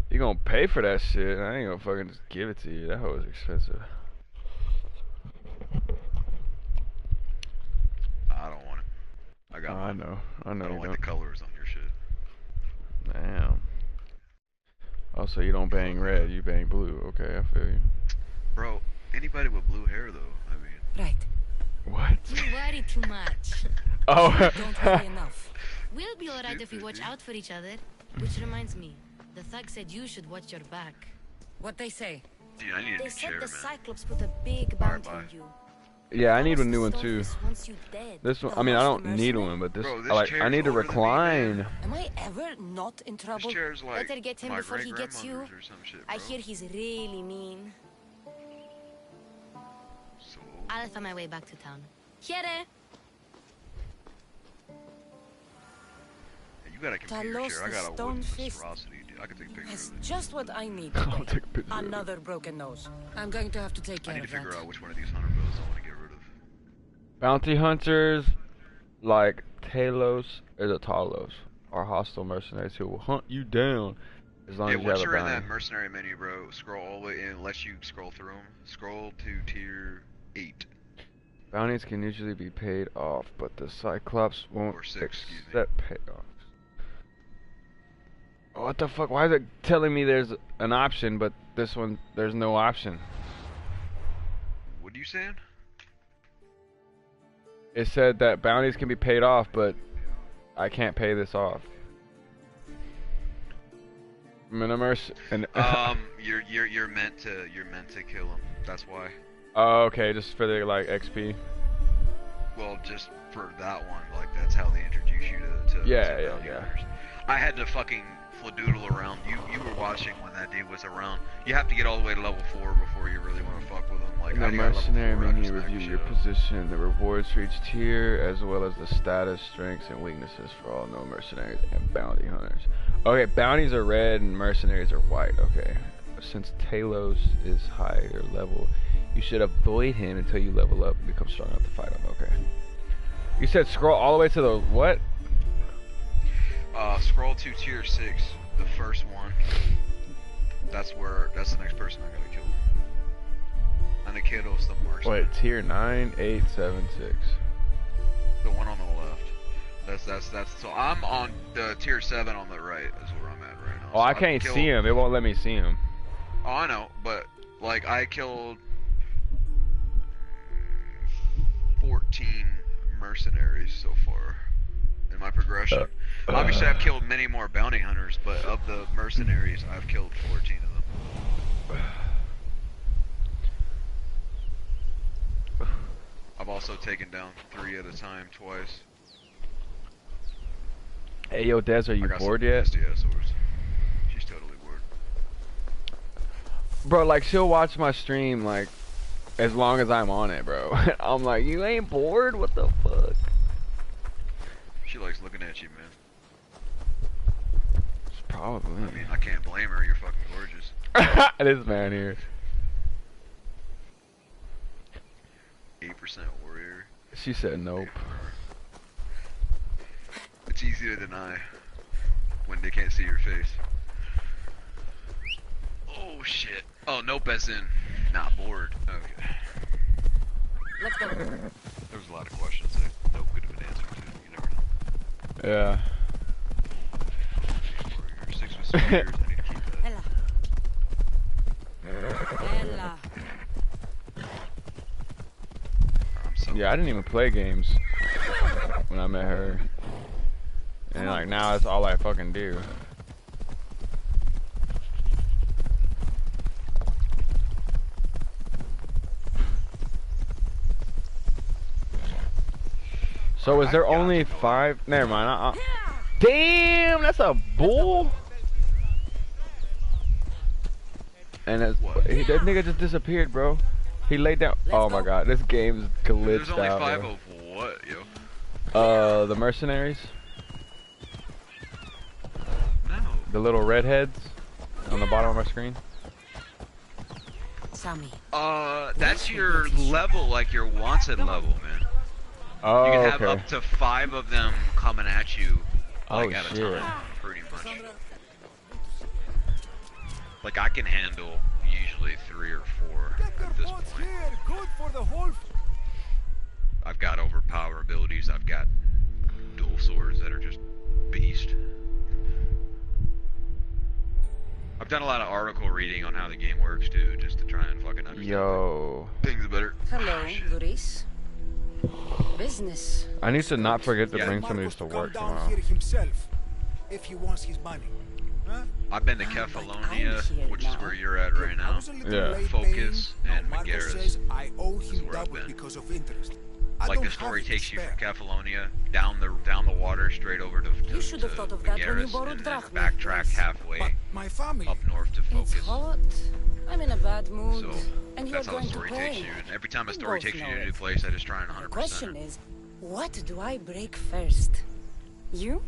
You gonna pay for that shit? I ain't gonna fucking just give it to you. That hoe is expensive. I don't want it. I got Oh, mine. I know I you don't like don't. the colors on your shit. Damn. Oh, so you don't bang red, you bang blue. Okay, I feel you. Bro, anybody with blue hair though, I mean. Right. What? You worry too much. Oh. Don't worry enough. We'll be alright if we watch out for each other. Which reminds me, the thug said you should watch your back. What they say? Dude, I need a They new said chair, the man. Cyclops put a big Alright, bounty on bye. you. Yeah, I need a Promised new to one stop too. this once you dead. This one, I mean, I don't need one, but this, Bro, this I chair's need to older than me, recline. man. Am I ever not in This trouble? chair's like Better get him my before he gets you. great-grandmother's or some shit, bro. I hear he's really mean. So, I'll find my way back to town. Here. you got a computer chair. I got a stone wooden fist. monstrosity, dude. I can take pictures That's of it. just what I need I'll today. take a Another broken nose. I'm going to have to take care I need of to figure that. out which one of these hunter bills I want to get rid of. Bounty hunters, like Talos or the Talos, are hostile mercenaries who will hunt you down as long as you once have a you're in bounty. that mercenary menu, bro, scroll all the way in, unless you scroll through them. Scroll to tier 8. Bounties can usually be paid off, but the Cyclops won't Or 6, excuse me. accept payoffs. What the fuck? Why is it telling me there's an option, but this one, there's no option? What are you saying? It said that bounties can be paid off, but I can't pay this off. Minimers and you're meant to kill him. That's why. oh, okay, just for the like XP. Well, just for that one, like that's how they introduce you to Yeah. hunters. I had to fucking fladoodle around. You were watching when that dude was around. You have to get all the way to level 4 before you really want to fuck with him. Like In the I got level mercenary 4, I menu, just review maxed your shit out. position, the rewards for each tier, as well as the status, strengths, and weaknesses for all known mercenaries and bounty hunters. Okay, bounties are red and mercenaries are white. Okay, since Talos is higher level, you should avoid him until you level up and become strong enough to fight him. Okay. You said scroll all the way to the what? Scroll to tier 6, the first one. That's the next person I gotta kill. And the kiddo's the mercenary. Wait, tier 9, 8, 7, 6. The one on the left. That's. So I'm on the tier 7 on the right. Is where I'm at right now. Oh, So I I've can't killed- see him. It won't let me see him. Oh, I know, but like I killed 14 mercenaries so far in my progression. Obviously, I've killed many more bounty hunters, but of the mercenaries, I've killed 14 of them. I've also taken down 3 at a time twice. Hey, yo, Des, are you I got bored some yet? SDSOs. She's totally bored. Bro, like, she'll watch my stream, like, as long as I'm on it, bro. I'm like, you ain't bored? What the fuck? She likes looking at you, man. Probably. I mean, I can't blame her. You're fucking gorgeous. This man here. 8% warrior. She said nope. It's easy to deny when they can't see your face. Oh shit. Oh, nope as in not bored. Okay. Let's go. There was a lot of questions that nope could have been answered to. You never know. Yeah. Warrior 6 with spears. I need to keep that. Ella. I'm so Yeah, I didn't even play games when I met her. And like now that's all I fucking do. So is there only 5? Never mind. Damn, that's a bull. And that nigga just disappeared, bro. He laid down. Oh my god, this game's glitched There's only out. 5 bro. of what, yo? The mercenaries. No. The little redheads on the bottom of my screen. Sammy. That's your level, like your wanted level, man. Oh, You can have okay. up to 5 of them coming at you, like Oh, at a shit. time, pretty much. Like I can handle usually 3 or 4 at this point. Good for the whole. I've got overpower abilities. I've got dual swords that are just beast. I've done a lot of article reading on how the game works too, just to try and fucking understand Yo. things better. Hello, Luis. Business. I need to not forget to Yeah. bring some of Marcos these to to come work down tomorrow. here himself, if he wants his money. Huh? I've been to But Kefalonia, I'm here which is now. where you're at right I now. was a little Yeah. late Focus paying. and Now Marcos Magueras says I owe is him where I've double been. because of interest. I Like don't the story have it takes you from spare. Kefalonia down the water straight over to You should have thought of that when you Magueras, borrowed and then drachma. backtrack halfway But my family. up north to It's Focus. hot. I'm in a bad mood. So and you're that's how the going to story takes pay. you. And every time a We story both takes you know to a new it. place, I just try and The 100%. question is, what do I break first? You?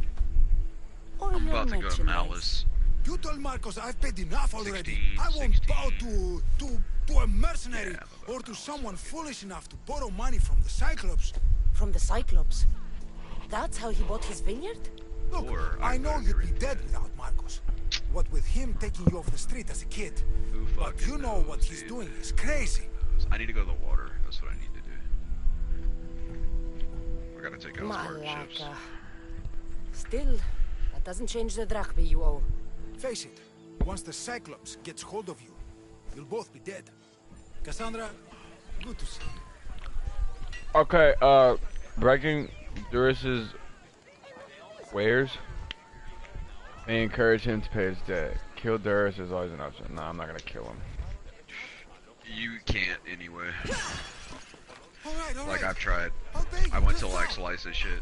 Or I'm your about to go to merchandise? Malice You told Marcos I've paid enough already. 16, I won't 16. bow to a mercenary Yeah, or to someone foolish enough to borrow money from the Cyclops. From the Cyclops? That's how he bought his vineyard? Look, Or I know you'd be agree. dead without Marcos. What with him taking you off the street as a kid. Who But fucking you know knows, what he's dude? doing is crazy. I need to go to the water. That's what I need to do. I gotta take out Spartan ships. Malaka. Still, that doesn't change the drachma you owe. Face it, once the Cyclops gets hold of you, you'll both be dead. Cassandra, good to see you. Okay, breaking Duris's wares may encourage him to pay his debt. Kill Duris is always an option. No, I'm not gonna kill him. You can't anyway. All Like right. I've tried. I'll pay you. I went to Just like now. slice this shit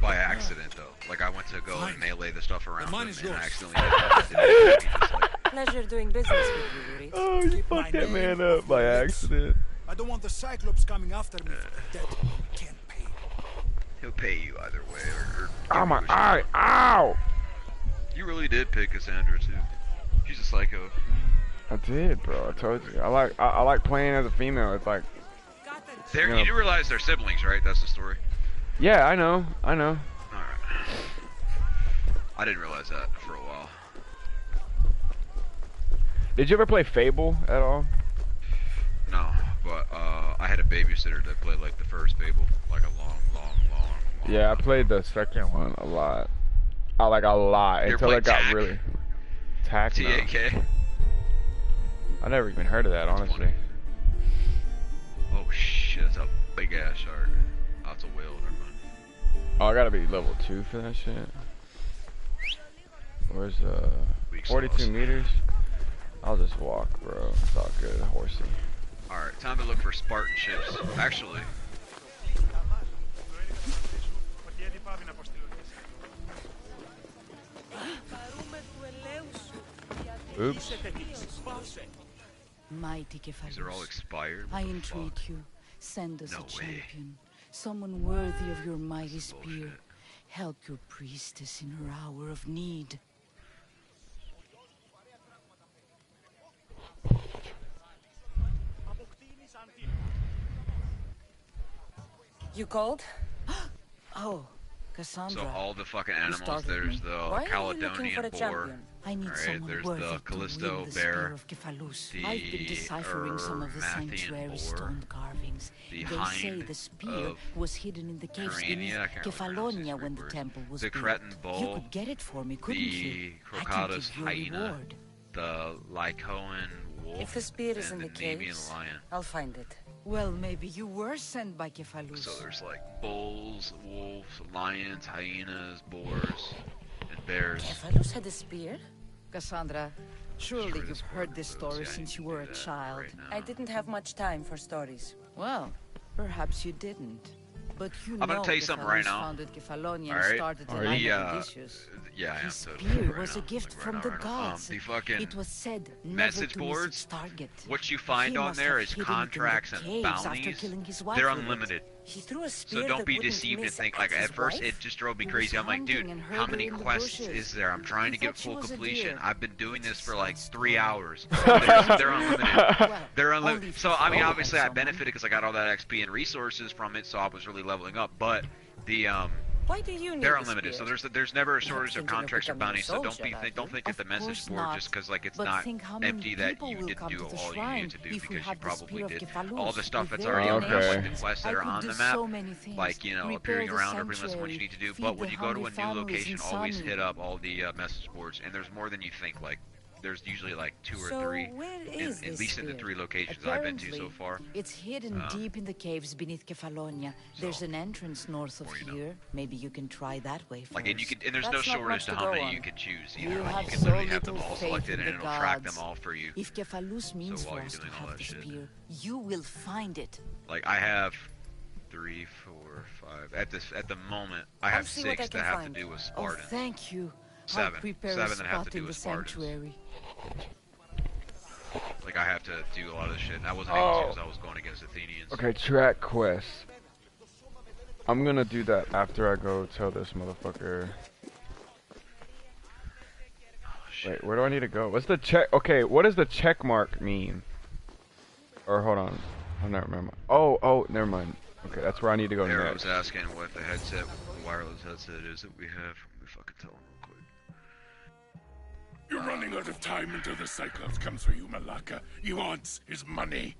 by accident though. Like I went to go and Fine. melee the stuff around mine him is and I yours. accidentally did it. Just like, Pleasure doing business with you, Yuri. Oh, you Keep my fucked that name man up off by your lips. accident. I don't want the Cyclops coming after me for the debt he can't pay. he'll pay you either way. Or Oh give my you a shot. eye! Ow! You really did pick Cassandra too. She's a psycho. I did, bro. I told you. I like playing as a female. It's like, They're, Yeah. You do realize they're siblings, right? That's the story. yeah, I know. Alright. I didn't realize that for a while. Did you ever play Fable at all? No, but I had a babysitter that played like the first Fable, like a long Yeah, I played the second one a lot. I like a lot You ever until it played got TAC? really TAC. No. TAK. I never even heard of that, That's honestly. funny. Oh shit, that's a big ass shark. Oh, it's a whale, never mind. Oh, I gotta be level 2 for that shit. Where's Weak 42 sauce. meters? I'll just walk, bro. It's all good, horsey. Alright, time to look for Spartan ships. Actually, Oops. Mighty these are all Cephalus, expired. I What the entreat fuck? you, send us No a way. champion, someone worthy of your mighty spear. bullshit. Help your priestess in her hour of need. You called? Oh, So Cassandra. all the fucking You animals, startled there's me. the Why are you looking for Caledonian a boar. champion? I need Alright, someone there's worthy the to Callisto wield the bear, spear of Cephalus. the I've been deciphering some of the Ermathian sanctuary boar, stone carvings. the They say hind the spear of was hidden in the caves Crania, beneath I can't really pronounce these Cephalonia Greek when the words. temple was The built. cretin You bull, could get it for me, couldn't the you? I can Crocodus give you a hyena, reward. the Lycoan wolf, If the spear is in and the the Nemean caves, lion. I'll find it. Well, maybe you were sent by Cephalus. So there's like bulls, wolves, lions, hyenas, boars, and bears. Cephalus had a spear? Cassandra, surely Sure, you've this heard board this moves. story Yeah, I since need you to were a do that child. right now. I didn't have much time for stories. Well, perhaps you didn't. But you I'm gonna know tell you something right Cephalus now. founded Cephalonia and Alright? started the Are line you- of Odysseus. Yeah, I am His totally spear right was now. a gift Like, from right the now. gods. The fucking It was said never message to miss boards, its target. what you find He on must there have is hidden it in the contracts and caves after bounties. killing his wife They're with it. unlimited. He threw a spear So don't that be wouldn't deceived and miss think like his at first wife. it just drove me He crazy. was I'm like, dude, hunting and how heard many her in the quests bushes. is there? I'm trying He to get thought she full was a completion. deer. I've been doing this for like Just 3 one. hours. They're unlimited. Well, They're only unlimited. if So you I mean, follow obviously I someone. benefited because I got all that XP and resources from it, so I was really leveling up. But the Why do you need they're a unlimited. So spear? there's never a shortage of thinking of contracts or becoming a bounties. So don't soldier, be are don't you? think that the Of message course board not. just because like it's But not think how many empty that people you will didn't come do to the all you shrine needed to do if we because you had the probably spear of did. Cephalus All the stuff with that's their already on the donations. like the quests that I are could on do the map, so many things. like you know Repair appearing the around or bring less what you sanctuary, need to do. feed But when the you go to a hungry new families location, in always Sami. hit up all the message boards, and there's more than you think. Like there's usually like 2 or So 3, where in, is at this least in the spear? 3 locations I've been to so Apparently, far. it's hidden deep in the caves beneath Kefalonia. There's So, an entrance north of or, you know. here. Maybe you can try that way first. Like, and you can, and there's That's no not shortage much to to how go many on. you can choose. You Either have you can so literally have little them all faith selected, in and the it'll track them gods. all for you. If Kefalus means while for you're us to doing all have that the shit. spear, you will find it. Like I have 3, 4, 5. At the moment, I have see what I 6 can that have find. to do with Oh, Spartans. thank you. 7. I'll prepare 7 a that have to spot do in the with Spartans. sanctuary. Like I have to do a lot of this shit, and I wasn't able to because I was going against Athenians. Okay, track quest. I'm gonna do that after I go tell this motherfucker. Oh shit. Wait, where do I need to go? What's the check? Okay, what does the check mark mean? Or hold on, I never remember. Oh, never mind. Okay, that's where I need to go Arrow next. was asking what the headset, the wireless headset is that we have. Let me fucking tell him real quick. You're running out of time until the Cyclops comes for you, Malaka. He wants his money.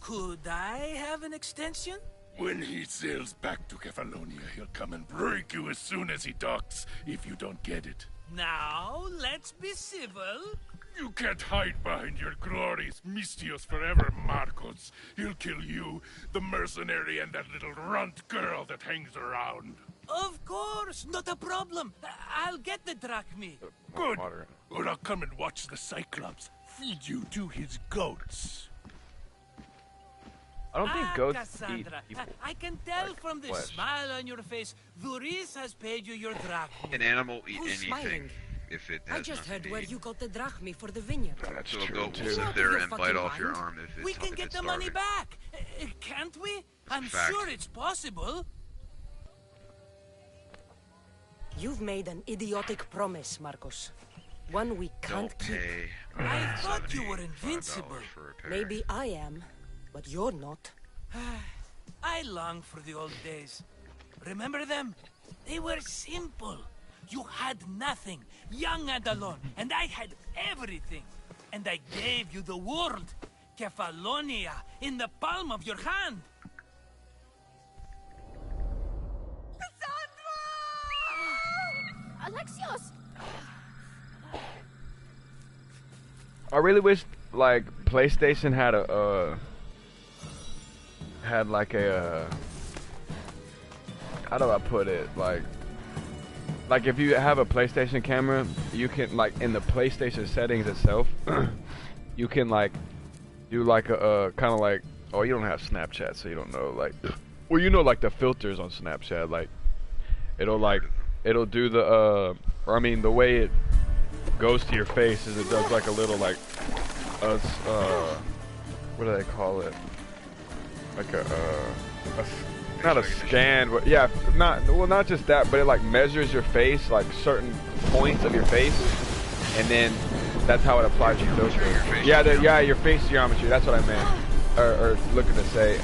Could I have an extension? When he sails back to Kefalonia, he'll come and break you as soon as he docks, if you don't get it. Now, let's be civil. You can't hide behind your glories, Mistios forever, Marcos. He'll kill you, the mercenary, and that little runt girl that hangs around. Of course, not a problem. I'll get the drachmi. Good. Or I'll come and watch the Cyclops feed you to his goats. I don't think ghosts eat Cassandra, people. I can tell like from the flesh. smile on your face, Duris has paid you your drachmi. An animal eat Who's anything smiling? if it has I just nothing heard to where eat. you got the drachmi for the vineyard. That's So a true goat will too. sit there Your and bite fucking off your mind. arm if it's We can get the money back, can't we? I'm fact. sure it's possible. You've made an idiotic promise, Marcos. One we can't Don't keep. pay I thought you were $75 invincible. for repair. Maybe I am, but you're not. I long for the old days. Remember them? They were simple. You had nothing, young and alone, and I had everything. And I gave you the world, Kefalonia, in the palm of your hand. Alexios! I really wish like PlayStation had like a how do I put it, like if you have a PlayStation camera, you can like in the PlayStation settings itself you can like do like a kind of like, oh, you don't have Snapchat so you don't know, like, well, you know, like the filters on Snapchat, like it'll do the or I mean the way it goes to your face is it does like a little like what do they call it, like not a scan, but yeah, not just that, but it like measures your face, like certain points of your face, and then that's how it applies to filters. Yeah, your face geometry, that's what I meant, or looking to say,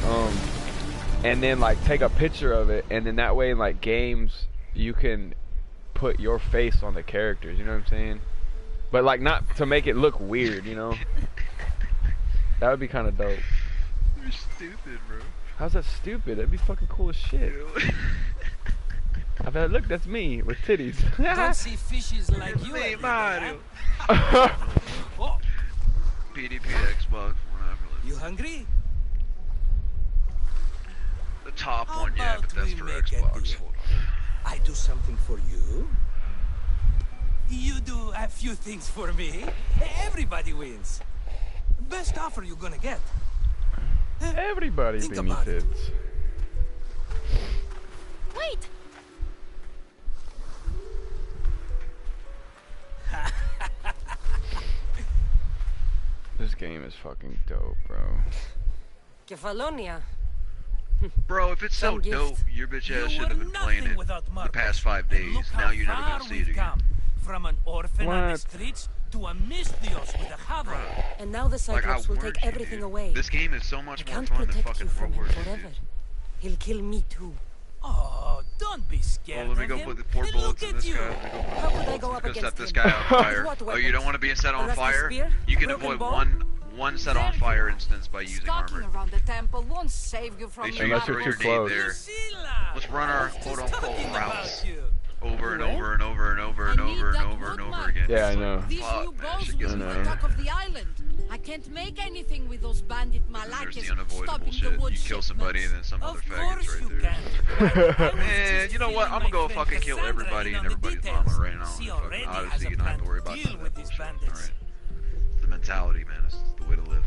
and then like take a picture of it, and then that way in like games you can put your face on the characters, you know what I'm saying? But like not to make it look weird, you know? That would be kind of dope. You're stupid, bro. How's that stupid? That'd be fucking cool as shit. I bet, look, that's me with titties. Don't see fishes like you. Hey, every day, Mario. huh? Oh, PDP Xbox, you hungry? the top How one, yeah, but about that's we for make a Xbox. deal? Hold I do something for you. You do a few things for me. Everybody wins. Best offer you're gonna get. Everybody Think be me about it. tits. Wait! This game is fucking dope, bro. Kefalonia. Bro, if it's so Some gift. dope, your bitch ass should You have were been playing nothing it without the Marcos. past 5 And days. look Now how you're never far gonna see it we've again. come. From an orphan on the What? streets to a Mistios with a hover. And now the Like, I Cyclops will warned take you, everything dude. away. This game is so I much more can't fun than protect fucking you from World him War II, forever. dude. He'll kill me too. Oh, don't be scared Well, let me of go him. put the 4 Look bullets in at this you. guy. Let me go put How four would I bullets. go I'm up gonna set against this him? guy on fire. What Oh, you don't want to be set A on rusty fire? spear? You can Broken avoid bow? one set on fire instance by using Stalking armor. around the temple won't save you from Make the sure you Unless throw you're your too nade close. there. Priscilla, Let's run our I was just quote-unquote talking about routes you. over and over and over and over and I need over and that over wood, and over Mark. again. Yeah, I know. These Fuck, new man, bows shit will gets be annoying. the talk of the island. I can't make anything with those bandit There's malakes the unavoidable stopping shit. the wood You kill somebody and then shipments. some other Of faggots course right you there. can. Man, you know what? I'm gonna go fucking kill everybody and everybody's mama right now. She In already fucking has Odyssey, a you don't have plan to worry to about deal none of with that these bullshit. bandits. Alright. It's the mentality, man. It's the way to live.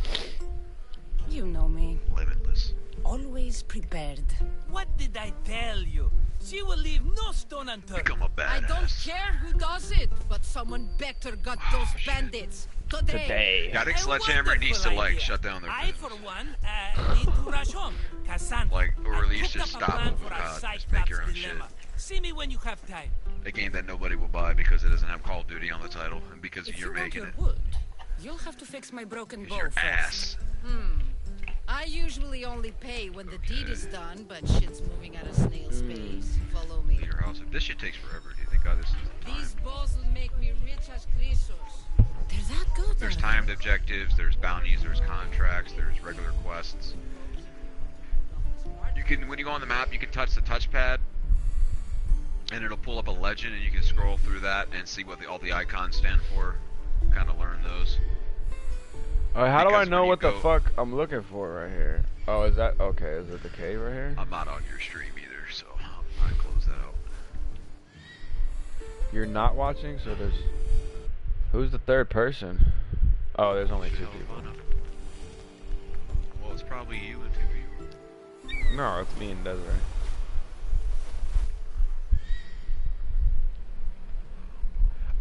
You know me. Limitless. Always prepared. What did I tell you? She will leave no stone unturned. Become a badass. I don't care who does it, but someone better got those bandits. Today. Got A a sledgehammer needs to wonderful like idea. shut down their I, business. for one, need to rush home. Cassandra, Like, or I at least cooked just up a stop plan them. for our God, just Cyclops make your own dilemma. shit. see me when you have time. A game that nobody will buy because it doesn't have Call of Duty on the title, and because If you're you want making your it. wood, you'll have to fix my broken bow Your first. ass. I usually only pay when the deed is done, but shit's moving at a snail's pace. Follow me. Your house. If this shit takes forever, do you think this is the time? These bows will make me rich as Chrysos. They're that good. There's are timed objectives, there's bounties, there's contracts, there's regular quests. You can, when you go on the map, you can touch the touchpad, and it'll pull up a legend, and you can scroll through that and see what all the icons stand for. Kind of learn those. How do I Because know when you what the go- fuck I'm looking for right here? Oh, is that okay? Is it the cave right here? I'm not on your stream either, so I close that out. You're not watching, so there's. Who's the third person? Oh, there's only 2 people. Well, it's probably you and 2 people. No, it's me and Desiree.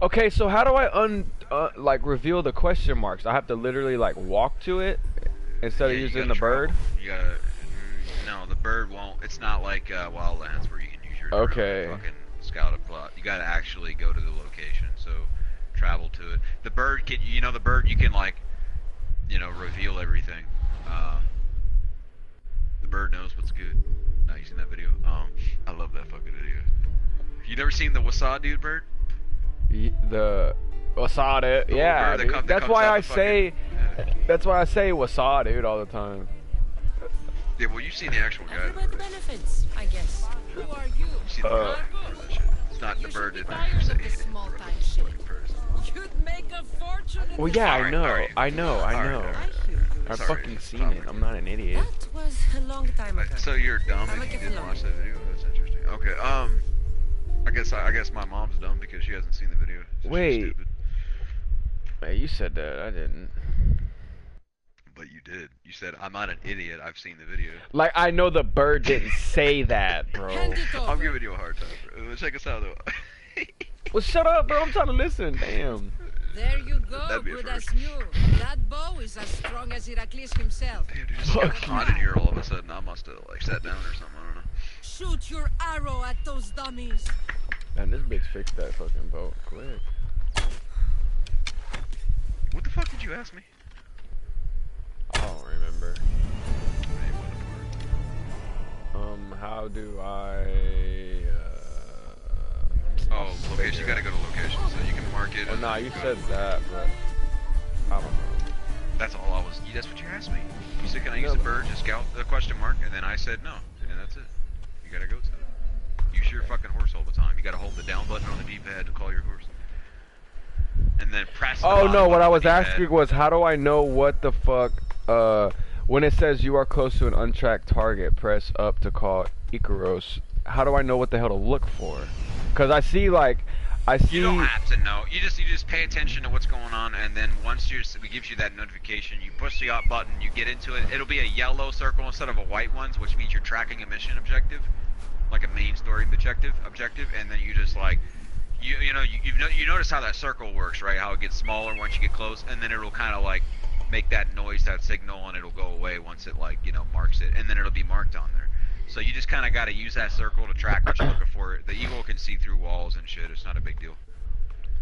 Okay, so how do I like reveal the question marks? I have to literally like walk to it instead of you using gotta the bird. travel. You gotta. No, the bird won't. It's not like Wildlands where you can use your drone Okay. to fucking scout a plot. You gotta actually go to the location. So travel to it. The bird can. You know, the bird you can like, reveal everything. The bird knows what's good. Now you seen that video? I love that fucking video. You never seen the Wasad dude bird? The Wasada, The yeah. bird that Dude. that That's comes why out I the say. fucking- That's why I say Wasada, dude, all the time. Yeah, well, you've seen the actual guy. Everybody benefits, I guess. Who are you? You see the bird for that shit. It's not the You bird should that be tired say of this small-time shit. You'd make a fortune in Well, this yeah, I Alright, know, alright. I know. I hear you. I've Sorry, fucking it's seen not it. I'm not an idiot. That was a long time ago. So you're dumb I'm if a you didn't Kefalon. watch that video? That's interesting. Okay, I guess my mom's dumb because she hasn't seen the video. So she's Wait. stupid. Hey, you said that. I didn't. But you did. You said, I'm not an idiot, I've seen the video. Like, I know the bird didn't say that, bro. Hand it over. I'm giving you a hard time, bro. Check us out, though. Well, shut up, bro. I'm trying to listen. Damn. There you go, That'd be a good first. as new. That bow is as strong as Heracles himself. Damn, dude, just got hot in here all of a sudden. I must have, sat down or something. I don't know. Shoot your arrow at those dummies. Man, this bitch fixed that fucking boat quick. What the fuck did you ask me? I don't remember. Hey, what How do I? Oh, location. You gotta go to location, so you can mark it. Well, and nah, then you go said to- that, but I don't know. That's all I was. That's what you asked me. You said, "Can I use the bird to scout the question mark?" And then I said no, and that's it. You gotta go to it. Use your fucking horse all the time. You gotta hold the down button on the D-pad to call your horse, and then press. The Oh bottom no, what button I on was the D-pad. asking was how do I know what the fuck when it says you are close to an untracked target, press up to call Icaros. How do I know what the hell to look for? Cause I see You don't have to know. You just pay attention to what's going on, and then once it gives you that notification, you push the up button, you get into it. It'll be a yellow circle instead of a white one, which means you're tracking a mission objective, like a main story objective, and then you just like, you notice how that circle works, right? How it gets smaller once you get close, and then it'll kind of like make that noise, that signal, and it'll go away once it like marks it, and then it'll be marked on there. So you just kind of got to use that circle to track what you're looking for. The eagle can see through walls and shit. It's not a big deal.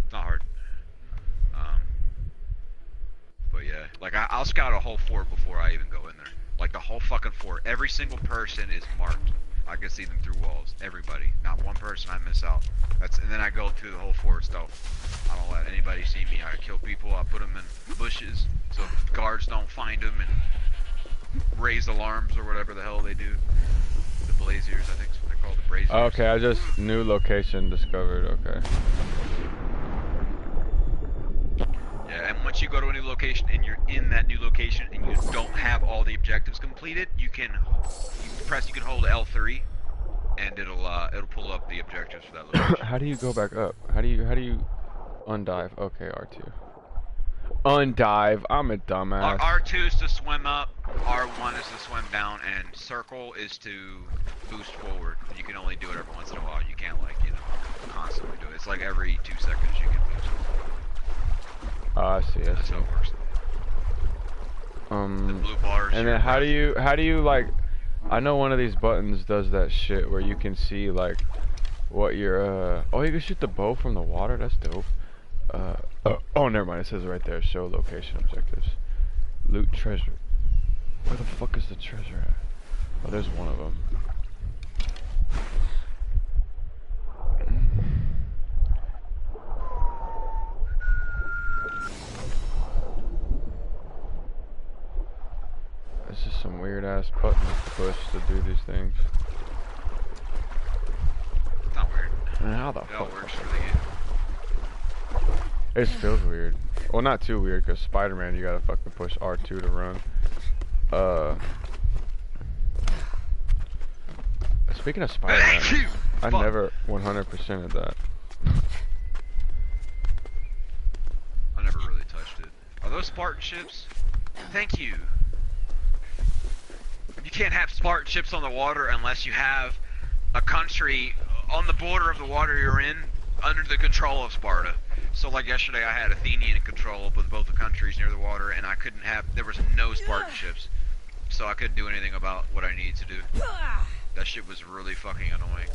It's not hard. But yeah, like I'll scout a whole fort before I even go in there. Like the whole fucking fort. Every single person is marked. I can see them through walls. Everybody. Not one person I miss out. And then I go through the whole fort stuff. I don't let anybody see me. I kill people. I put them in bushes so guards don't find them and raise alarms or whatever the hell they do. The Blaziers, I think is what they're called, the Braziers. Okay, I just new location discovered. Okay. Yeah, and once you go to a new location and you're in that new location and you don't have all the objectives completed, you can hold L3 and it'll pull up the objectives for that location. How do you go back up? How do you undive? Okay, R2. Undive. I'm a dumbass. R2 is to swim up, R1 is to swim down, and circle is to boost forward. You can only do it every once in a while. You can't constantly do it. It's like every 2 seconds you can boost. Oh, I see. That's how it works. The blue bars. And then how do you like? I know one of these buttons does that shit where you can see like what your oh, you can shoot the bow from the water. That's dope. Oh, never mind. It says right there. Show location objectives. Loot treasure. Where the fuck is the treasure at? Oh, there's one of them. It's just some weird ass buttons to push to do these things. It's not weird. And how the It all fuck? works for the game. It just feels weird. Well, not too weird, because Spider-Man, you gotta fucking push R2 to run. Speaking of Spider-Man, I never 100%ed that. I never really touched it. Are those Spartan ships? Thank you. You can't have Spartan ships on the water unless you have a country on the border of the water you're in under the control of Sparta. So like yesterday I had Athenian in control with both the countries near the water, and I couldn't have, there was no Spartan ships. So I couldn't do anything about what I needed to do. That shit was really fucking annoying.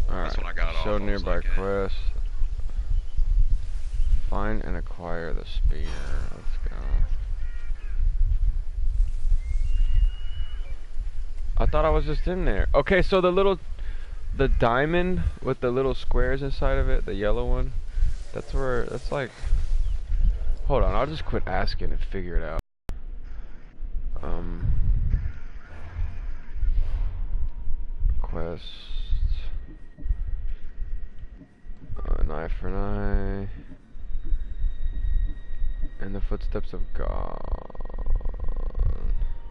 That's when I got off. Show nearby like, quest. Find and acquire the spear. Let's go. I thought I was just in there. Okay, so the diamond with the little squares inside of it, the yellow one, that's where, that's like, hold on, I'll just quit asking and figure it out. Quest, an eye for an eye, in the footsteps of God.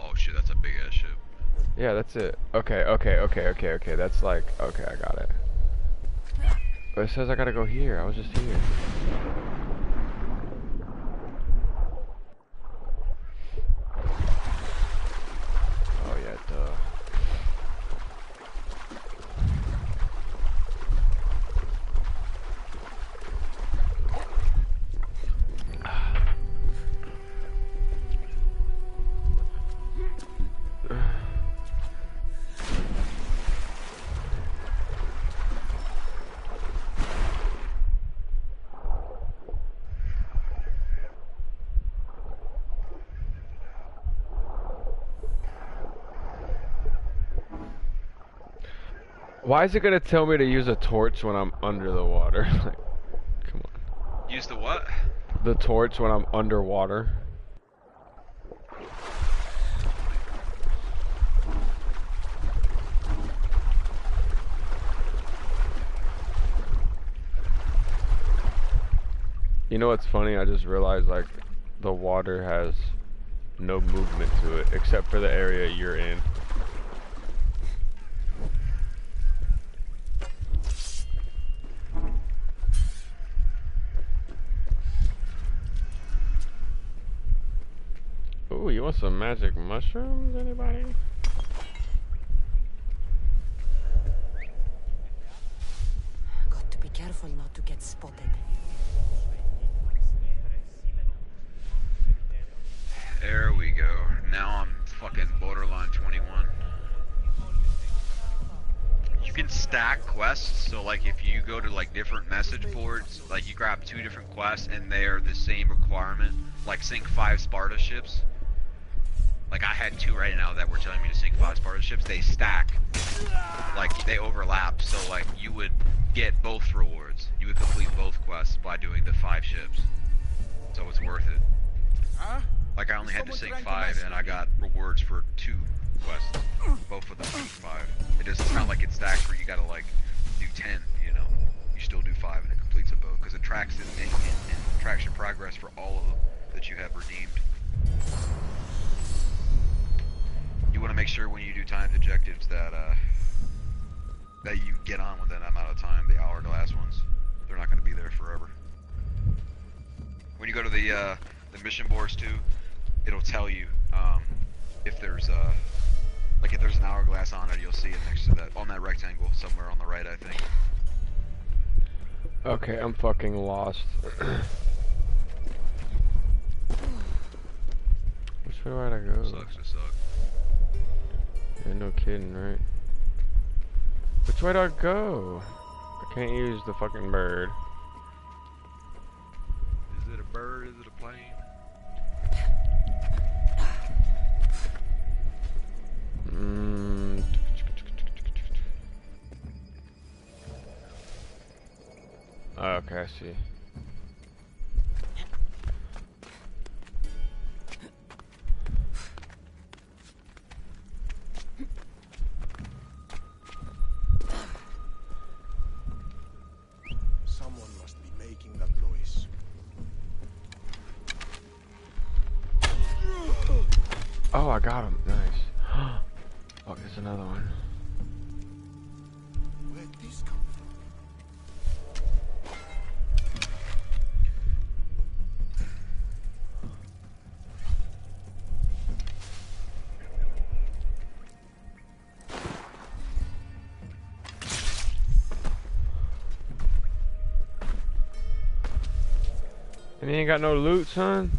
Oh shit, that's a big ass ship. Yeah, that's it. Okay. That's like, okay, I got it. But it says I gotta go here. I was just here. Oh yeah, duh. Why is it gonna tell me to use a torch when I'm under the water? Like, come on. Use the what? The torch when I'm underwater. You know what's funny? I just realized, like, the water has no movement to it except for the area you're in. Ooh, you want some magic mushrooms, anybody? Got to be careful not to get spotted. There we go. Now I'm fucking borderline 21. You can stack quests, so like if you go to like different message boards, like you grab 2 different quests and they're the same requirement, like sink 5 Sparta ships. Like I had 2 right now that were telling me to sink 5 Sparta ships. They stack, like they overlap, so like you would get both rewards. You would complete both quests by doing the 5 ships. So it's worth it. Like I only had to sink 5 and I got rewards for 2 quests. Both of them do 5. It's not like it stacks where you gotta like do 10, you know. You still do 5 and it completes it both, because it tracks it and tracks your progress for all of them that you have redeemed. You want to make sure when you do timed objectives that that you get on within that amount of time. The hourglass ones, they're not going to be there forever. When you go to the mission boards too, it'll tell you if there's like if there's an hourglass on it, you'll see it next to that, on that rectangle somewhere on the right, I think. Okay, I'm fucking lost. Which way do I go? Sucks to suck. Yeah, no kidding, right? Which way do I go? I can't use the fucking bird. Is it a bird? Is it a plane? Okay, I see. Someone must be making that noise. Oh, I got him. Nice. Oh, there's another one. Where'd this come from? And he ain't got no loot, son?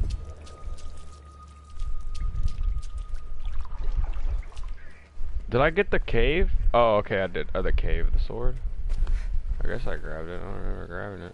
Did I get the cave? Oh, okay, I did. Oh, the cave, the sword. I guess I grabbed it. I don't remember grabbing it.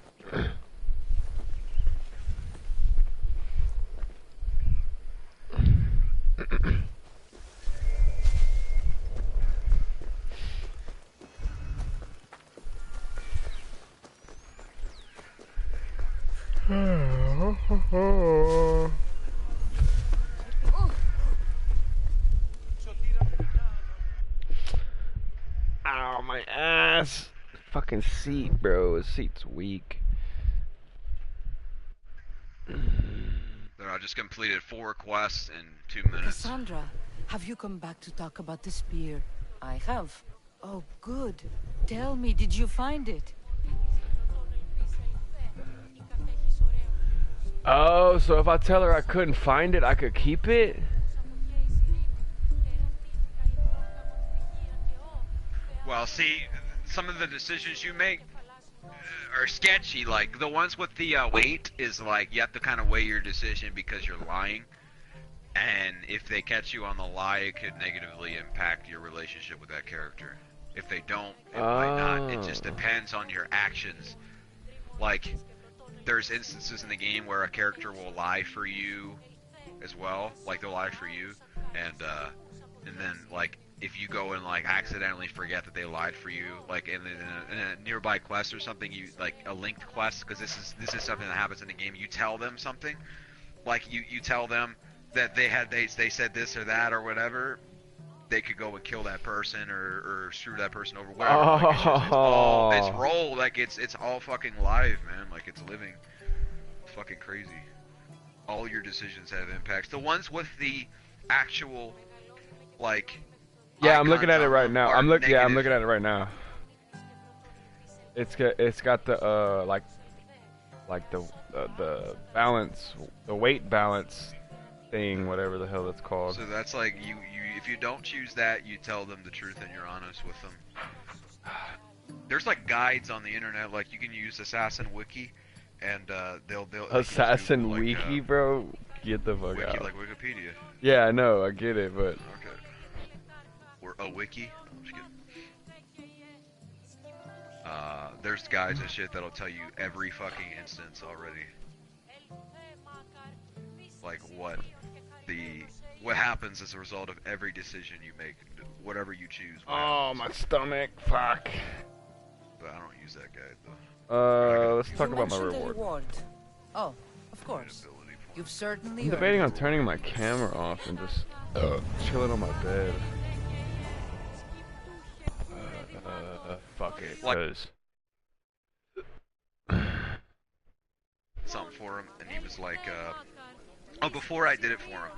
Ow, my ass. Fucking seat, bro. His seat's weak. I just completed 4 quests in 2 minutes. Cassandra, have you come back to talk about the spear? I have. Oh, good. Tell me, did you find it? Oh, so if I tell her I couldn't find it, I could keep it? Well, see, some of the decisions you make are sketchy. Like, the ones with the weight is like, you have to kind of weigh your decision because you're lying. And if they catch you on the lie, it could negatively impact your relationship with that character. If they don't, it might not. It just depends on your actions. Like, there's instances in the game where a character will lie for you as well. Like, they'll lie for you. And then, like, if you go and, like, accidentally forget that they lied for you, like, in a nearby quest or something, you, like, a linked quest, because this is something that happens in the game, you tell them something. Like, you tell them that they said this or that or whatever, they could go and kill that person or screw that person over, whatever. Like, it's roll, like it's all fucking live, man. Like, it's living. It's fucking crazy. All your decisions have impacts. The ones with the actual, like, yeah, I'm looking at it right now. I'm looking at it right now. It's got the like the balance, the weight balance thing, whatever the hell it's called. So that's like, you if you don't choose that, you tell them the truth and you're honest with them. There's like guides on the internet, like you can use Assassin Wiki, and they'll Assassin Wiki, bro. Get the fuck Wiki, out. like Wikipedia. Yeah, I know, I get it, but okay. Or a wiki. I'm just kidding. There's guides and shit that'll tell you every fucking instance already. Like what happens as a result of every decision you make, whatever you choose. Oh, my stomach, fuck. But I don't use that guide though. Let's talk about my reward. Oh, of course. You've certainly. I'm debating on turning my camera off and just chilling on my bed. Fuck it, cause something for him, and he was like, oh, before I did it for him,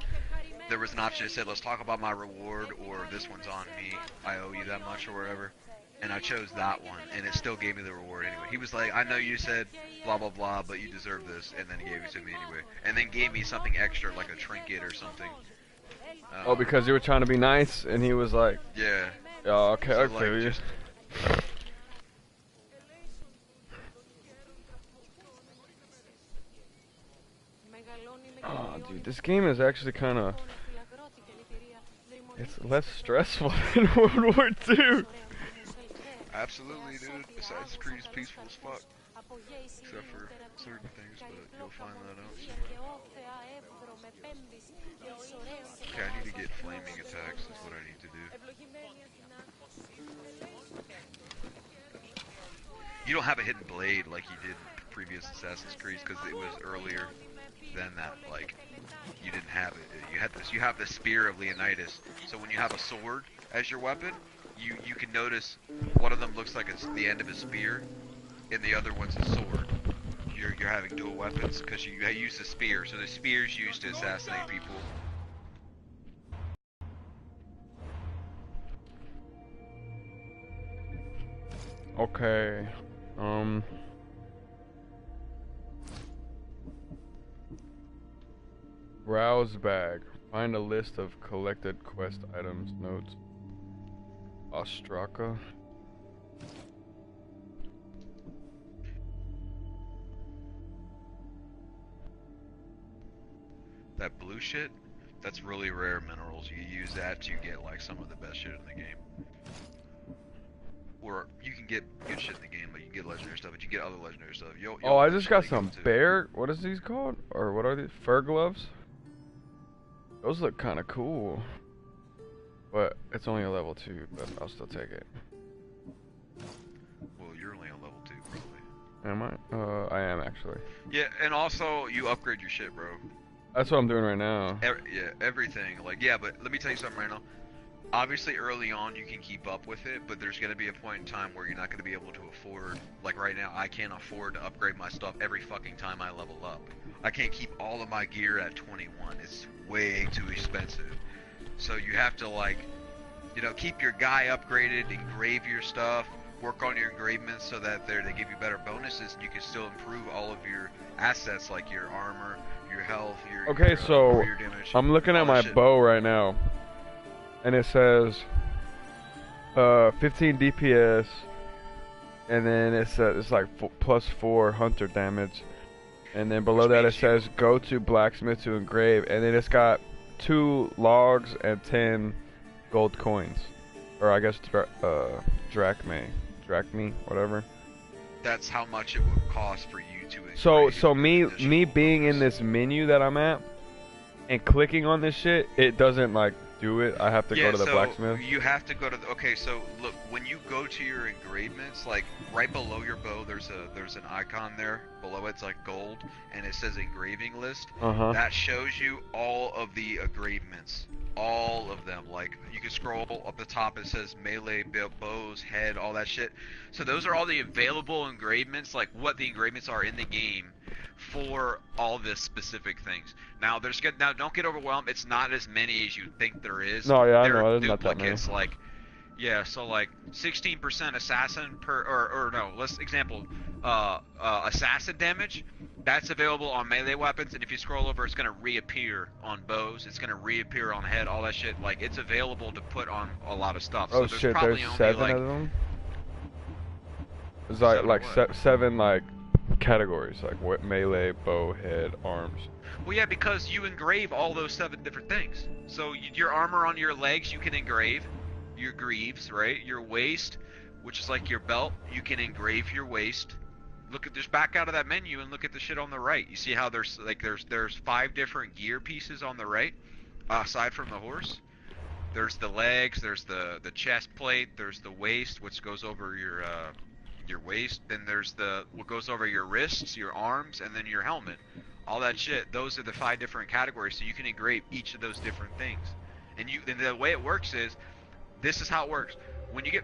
there was an option that said, let's talk about my reward, or this one's on me, I owe you that much, or whatever. And I chose that one, and it still gave me the reward anyway. He was like, I know you said blah blah blah, but you deserve this, and then he gave it to me anyway. And then gave me something extra, like a trinket or something. Oh, because you were trying to be nice, and he was like, yeah. Oh, okay, So, okay. like, oh, dude, this game is actually kind of... It's less stressful than World War II. Absolutely, dude. Assassin's Creed is peaceful as fuck. Except for certain things, but you'll find that out soon. Okay, I need to get flaming attacks, is what I need to do. You don't have a hidden blade like you did in previous Assassin's Creed because it was earlier than that. Like, you didn't have it. You had this. You have the spear of Leonidas. So when you have a sword as your weapon, you can notice one of them looks like it's the end of a spear, and the other one's a sword. You're having dual weapons because you use the spear. So the spear is used to assassinate people. Okay. Browse bag. Find a list of collected quest items. Notes. Ostraka. That blue shit, that's really rare minerals. You use that to get like some of the best shit in the game. Or you can get good shit in the game, but you get legendary stuff, but you get other legendary stuff. Oh, I just got some bear. What is these called? Or what are these? Fur gloves? Those look kind of cool. But it's only a level 2, but I'll still take it. Well, you're only on level 2, probably. Am I? I am actually. Yeah, and also you upgrade your shit, bro. That's what I'm doing right now. Yeah, everything. Like, yeah, but let me tell you something right now. Obviously, early on, you can keep up with it, but there's going to be a point in time where you're not going to be able to afford... Like, right now, I can't afford to upgrade my stuff every fucking time I level up. I can't keep all of my gear at 21. It's way too expensive. So you have to, like, you know, keep your guy upgraded, engrave your stuff, work on your engravements so that they give you better bonuses, and you can still improve all of your assets, like your armor, your health, your damage, I'm looking at my bow right now, and it says 15 DPS, and then it says it's like +4 hunter damage, and then below that it says go to blacksmith to engrave, and then it's got 2 logs and 10 gold coins, or I guess drachmae, whatever. That's how much it would cost for you to engrave. So me being in this menu that I'm at and clicking on this shit, it doesn't like do it. I have to go to the blacksmith. You have to go to the, okay, so look, when you go to your engravements, like right below your bow, there's an icon there. Below it's like gold, and it says engraving list. That shows you all of the engravements. All of them. Like, you can scroll up the top, it says melee, bows, head, all that shit. So those are all the available engravements, like what the engravements are in the game for all this specific things. Now don't get overwhelmed. It's not as many as you think there is. No, yeah, there I know. are There's not that many. Like, yeah, so like 16% assassin per, or no, let's example, assassin damage. That's available on melee weapons, and if you scroll over, it's gonna reappear on bows. It's gonna reappear on head, all that shit. Like, it's available to put on a lot of stuff. Oh so shit, there's 7 of them. There's like 7 like categories, like what melee, bow, head, arms. Well, yeah, because you engrave all those 7 different things. So your armor on your legs, you can engrave. Your greaves, right? Your waist, which is like your belt, you can engrave your waist. Just back out of that menu and look at the shit on the right. You see how there's 5 different gear pieces on the right, aside from the horse. There's the legs, there's the chest plate, there's the waist, which goes over your waist. Then there's what goes over your wrists, your arms, and then your helmet. All that shit. Those are the 5 different categories. So you can engrave each of those different things. And the way it works is, this is how it works. When you get,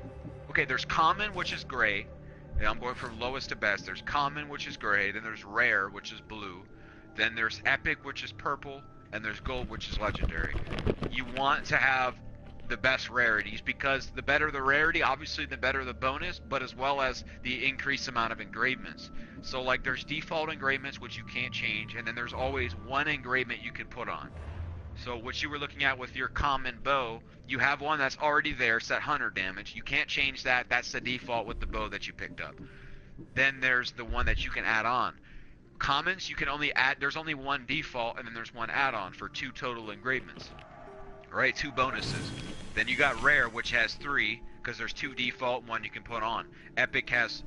okay, there's common, which is gray. And I'm going from lowest to best. There's common, which is gray. Then there's rare, which is blue. Then there's epic, which is purple. And there's gold, which is legendary. You want to have the best rarities, because the better the rarity, obviously the better the bonus, but as well as the increased amount of engravements. So like, there's default engravements, which you can't change, and then there's always one engravement you can put on. So what you were looking at with your common bow, you have one that's already there, set hunter damage. You can't change that. That's the default with the bow that you picked up. Then there's the one that you can add on. Commons, you can only add, there's only one default, and then there's one add-on for 2 total engravements. Right, 2 bonuses. Then you got rare, which has 3. because there's 2 default and 1 you can put on. Epic has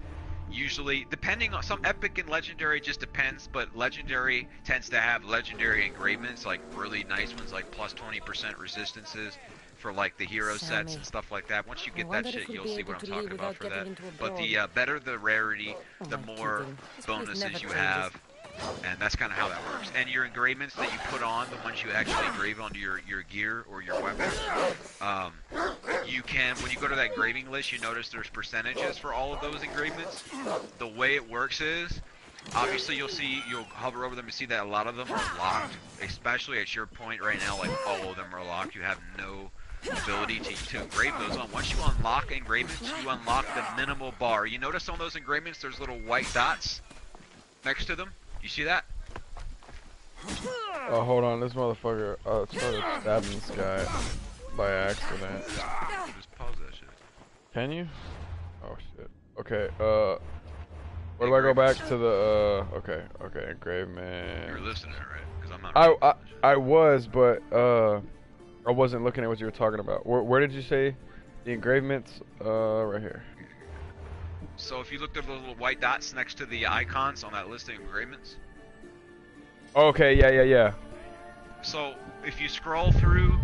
usually, depending on, some epic and legendary just depends, but legendary tends to have legendary engravements, like really nice ones, like plus 20% resistances for like the hero sets and stuff like that. Once you get that shit, you'll see what I'm talking about for that. But the better the rarity, the more bonuses you have, and that's kind of how that works. And your engravements that you put on, the ones you actually engrave onto your gear or your weapons, you can, when you go to that engraving list, you notice there's percentages for all of those engravements. The way it works is, obviously you'll hover over them and see that a lot of them are locked, especially at your point right now, like all of them are locked. You have no ability to engrave those on. Once you unlock engravements, you unlock the minimal bar. You notice on those engravements there's little white dots next to them? You see that? Oh, hold on, this motherfucker started stabbing this guy by accident. Just pause that shit. Can you? Oh shit. Okay, where do I go back to the, okay, engravement. You're listening, right? Because I'm not. I was, but, I wasn't looking at what you were talking about. Where did you say the engravements? Right here. So if you looked at the little white dots next to the icons on that list of engravements. Okay, yeah. So if you scroll through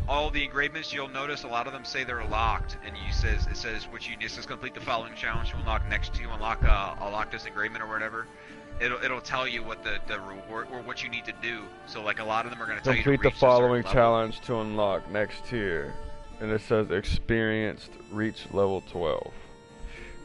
all the engravements, you'll notice a lot of them say they're locked, and it says which you just complete the following challenge to unlock next to unlock this engravement or whatever. It'll tell you what the reward or what you need to do. So like a lot of them are going to tell you to reach complete the following challenge to unlock next tier, and it says experienced reach level 12.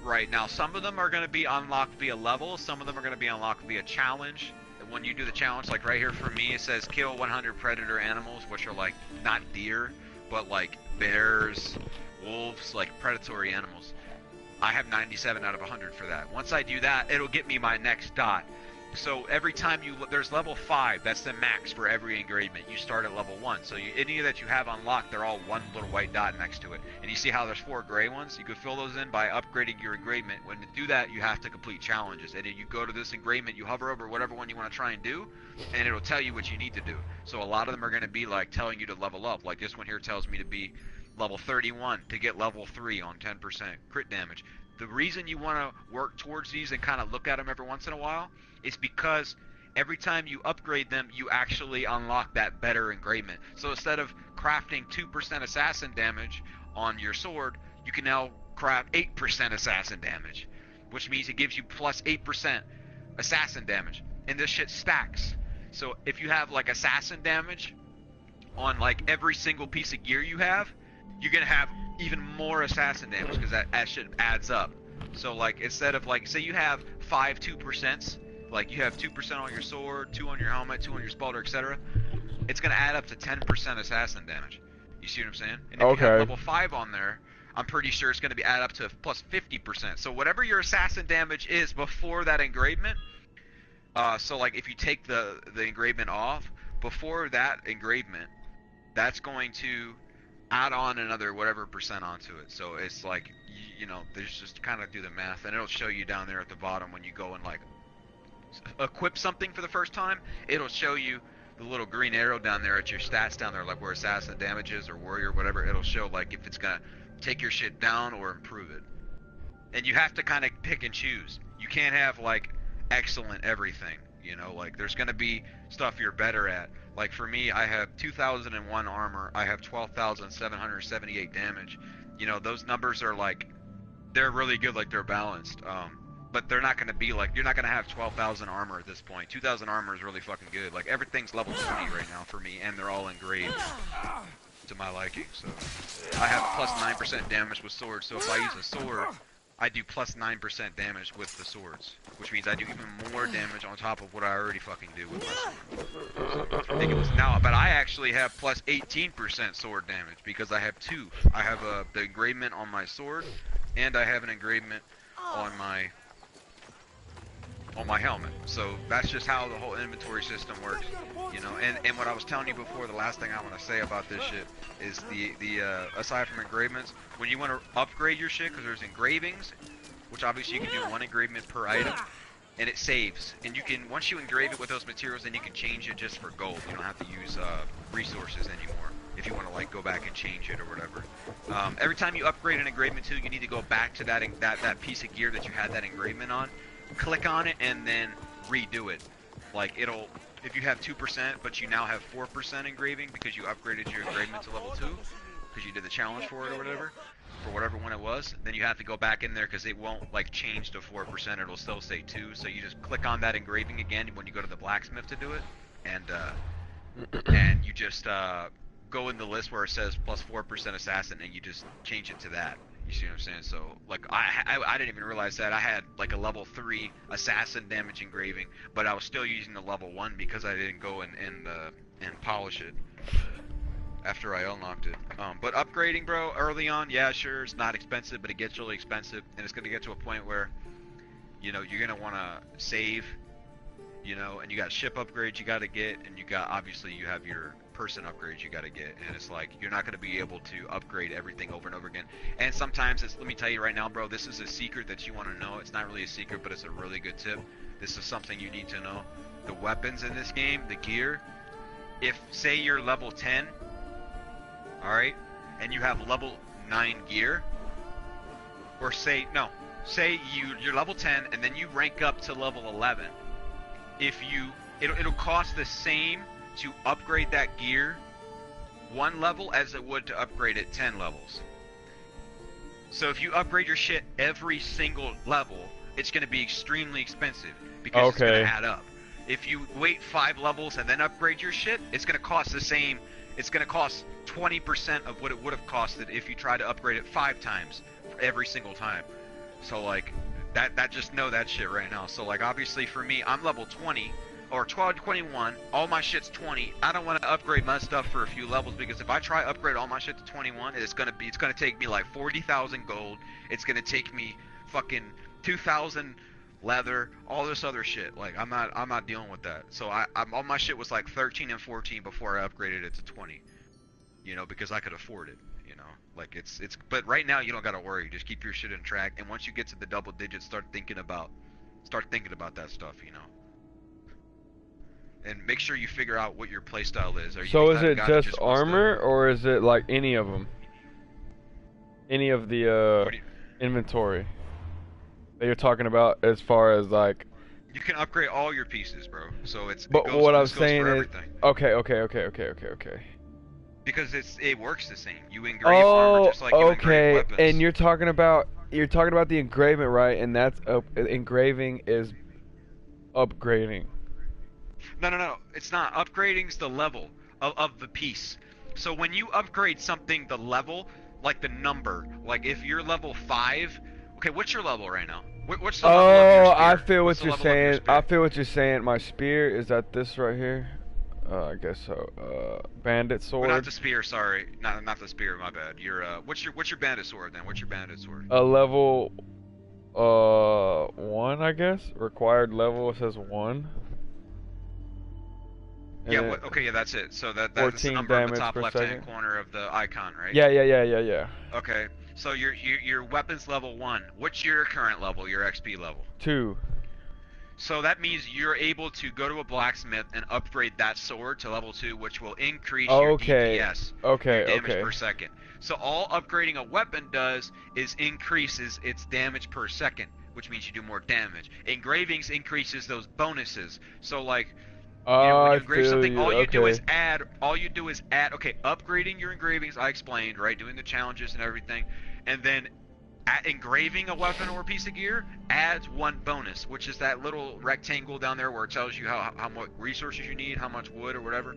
Right, now some of them are going to be unlocked via level, some of them are going to be unlocked via challenge. And when you do the challenge, like right here for me, it says kill 100 predator animals, which are like not deer, but like bears, wolves, like predatory animals. I have 97 out of 100 for that. Once I do that, it'll get me my next dot. So every time there's level 5, that's the max for every engravement. You start at level 1. So any that you have unlocked, they're all one little white dot next to it. And you see how there's 4 gray ones? You can fill those in by upgrading your engravement. When to do that, you have to complete challenges. And then you go to this engravement, you hover over whatever one you want to try and do, and it'll tell you what you need to do. So a lot of them are going to be like telling you to level up. Like this one here tells me to be level 31 to get level 3 on 10% crit damage. The reason you want to work towards these and kind of look at them every once in a while is because every time you upgrade them, you actually unlock that better engravement. So instead of crafting 2% assassin damage on your sword, you can now craft 8% assassin damage, which means it gives you plus 8% assassin damage. And this shit stacks. So if you have like assassin damage on like every single piece of gear you have, you're gonna have even more assassin damage because that shit adds up. So like instead of like, say you have 5 2%, like you have 2% on your sword, 2 on your helmet, 2 on your spalter, etc. It's gonna add up to 10% assassin damage. You see what I'm saying? And if you have level 5 on there, I'm pretty sure it's gonna be add up to plus 50%. So whatever your assassin damage is before that engravement, so like if you take the engravement off, before that engravement, that's going to add on another whatever percent onto it. So it's like, you know, there's just kind of do the math, and it'll show you down there at the bottom when you go and like equip something for the first time, it'll show you the little green arrow down there at your stats down there, like where assassin damage is or warrior, whatever. It'll show like if it's gonna take your shit down or improve it. And you have to kind of pick and choose. You can't have like excellent everything, you know, like there's gonna be stuff you're better at. Like for me, I have 2001 armor, I have 12,778 damage. You know, those numbers are like, they're really good, like they're balanced. But they're not going to be like, you're not going to have 12,000 armor at this point. 2,000 armor is really fucking good. Like everything's level 20 right now for me, and they're all engraved to my liking. So I have plus 9% damage with swords. So if I use a sword, I do plus 9% damage with the swords, which means I do even more damage on top of what I already fucking do with my sword. So it's ridiculous. Now, but I actually have plus 18% sword damage because I have 2. I have the engravement on my sword, and I have an engravement on my helmet. So that's just how the whole inventory system works, you know. And what I was telling you before, the last thing I want to say about this shit is the aside from engravements, when you want to upgrade your shit, because there's engravings, which obviously you can do 1 engravement per item, and it saves. And you can, once you engrave it with those materials, then you can change it just for gold. You don't have to use resources anymore. if you want to like go back and change it or whatever. Every time you upgrade an engravement tool, you need to go back to that piece of gear that you had that engravement on, click on it, and then redo it. Like it'll, if you have 2%, but you now have 4% engraving because you upgraded your engravement to level 2, because you did the challenge for it or whatever, for whatever one it was, then you have to go back in there because it won't like change to 4%. It'll still say 2. So you just click on that engraving again when you go to the blacksmith to do it, and you just go in the list where it says plus 4% assassin, and you just change it to that. You see what I'm saying? So like I didn't even realize that I had like a level 3 assassin damage engraving, but I was still using the level 1 because I didn't go and polish it after I unlocked it. But upgrading, bro, early on, yeah, sure, it's not expensive, but it gets really expensive, and it's gonna get to a point where, you know, you're gonna want to save, you know, and you got ship upgrades you got to get, and you got, obviously you have your person upgrades you got to get, and it's like you're not going to be able to upgrade everything over and over again. And sometimes it's, let me tell you right now, bro, this is a secret that you want to know. It's not really a secret, but it's a really good tip. This is something you need to know. The weapons in this game, the gear, if say you're level 10, all right, and you have level 9 gear, or say you're level 10 and then you rank up to level 11, if you, it'll cost the same to upgrade that gear 1 level as it would to upgrade it 10 levels. So if you upgrade your shit every single level, it's going to be extremely expensive because it's going to add up. If you wait 5 levels and then upgrade your shit, it's going to cost the same. It's going to cost 20% of what it would have costed if you tried to upgrade it 5 times for every single time. So like that just know that shit right now. So like obviously for me, I'm level 20 or 12 to 21, all my shit's 20. I don't want to upgrade my stuff for a few levels because if I try to upgrade all my shit to 21, it's gonna take me like 40,000 gold. It's gonna take me fucking 2,000 leather, all this other shit. Like I'm not dealing with that. So all my shit was like 13 and 14 before I upgraded it to 20. You know, because I could afford it. You know, like it's. But right now you don't gotta worry. Just keep your shit in track, and once you get to the double digits, start thinking about that stuff. You know. And make sure you figure out what your playstyle is. So is it just armor, or is it like any of them? Any of the inventory that you're talking about, as far as like? You can upgrade all your pieces, bro. So it's. But what I'm saying is, okay. Because it works the same. You engrave armor just like you engrave weapons. And you're talking about the engraving, right? And that's engraving is upgrading. No. It's not. Upgrading's the level of the piece. So when you upgrade something, the level, like the number, like if you're level 5, okay, what's your level right now? What's the level of your spear? I feel what you're saying. I feel what you're saying. My spear is at this right here. I guess so. Bandit sword. Well, not the spear. Sorry, not the spear. My bad. What's your bandit sword then? What's your bandit sword? A level 1, I guess. Required level, it says 1. Yeah, okay, yeah, that's it. So that's the number in the top left-hand corner of the icon, right? Yeah. Okay, so your weapon's level 1. What's your current level, your XP level? 2. So that means you're able to go to a blacksmith and upgrade that sword to level 2, which will increase your DPS, your damage per second. So all upgrading a weapon does is increases its damage per second, which means you do more damage. Engravings increases those bonuses. So like, you know, when you engrave something, all you do is add. Okay, upgrading your engravings, I explained, right? Doing the challenges and everything, and then engraving a weapon or a piece of gear adds 1 bonus, which is that little rectangle down there where it tells you how much resources you need, how much wood or whatever.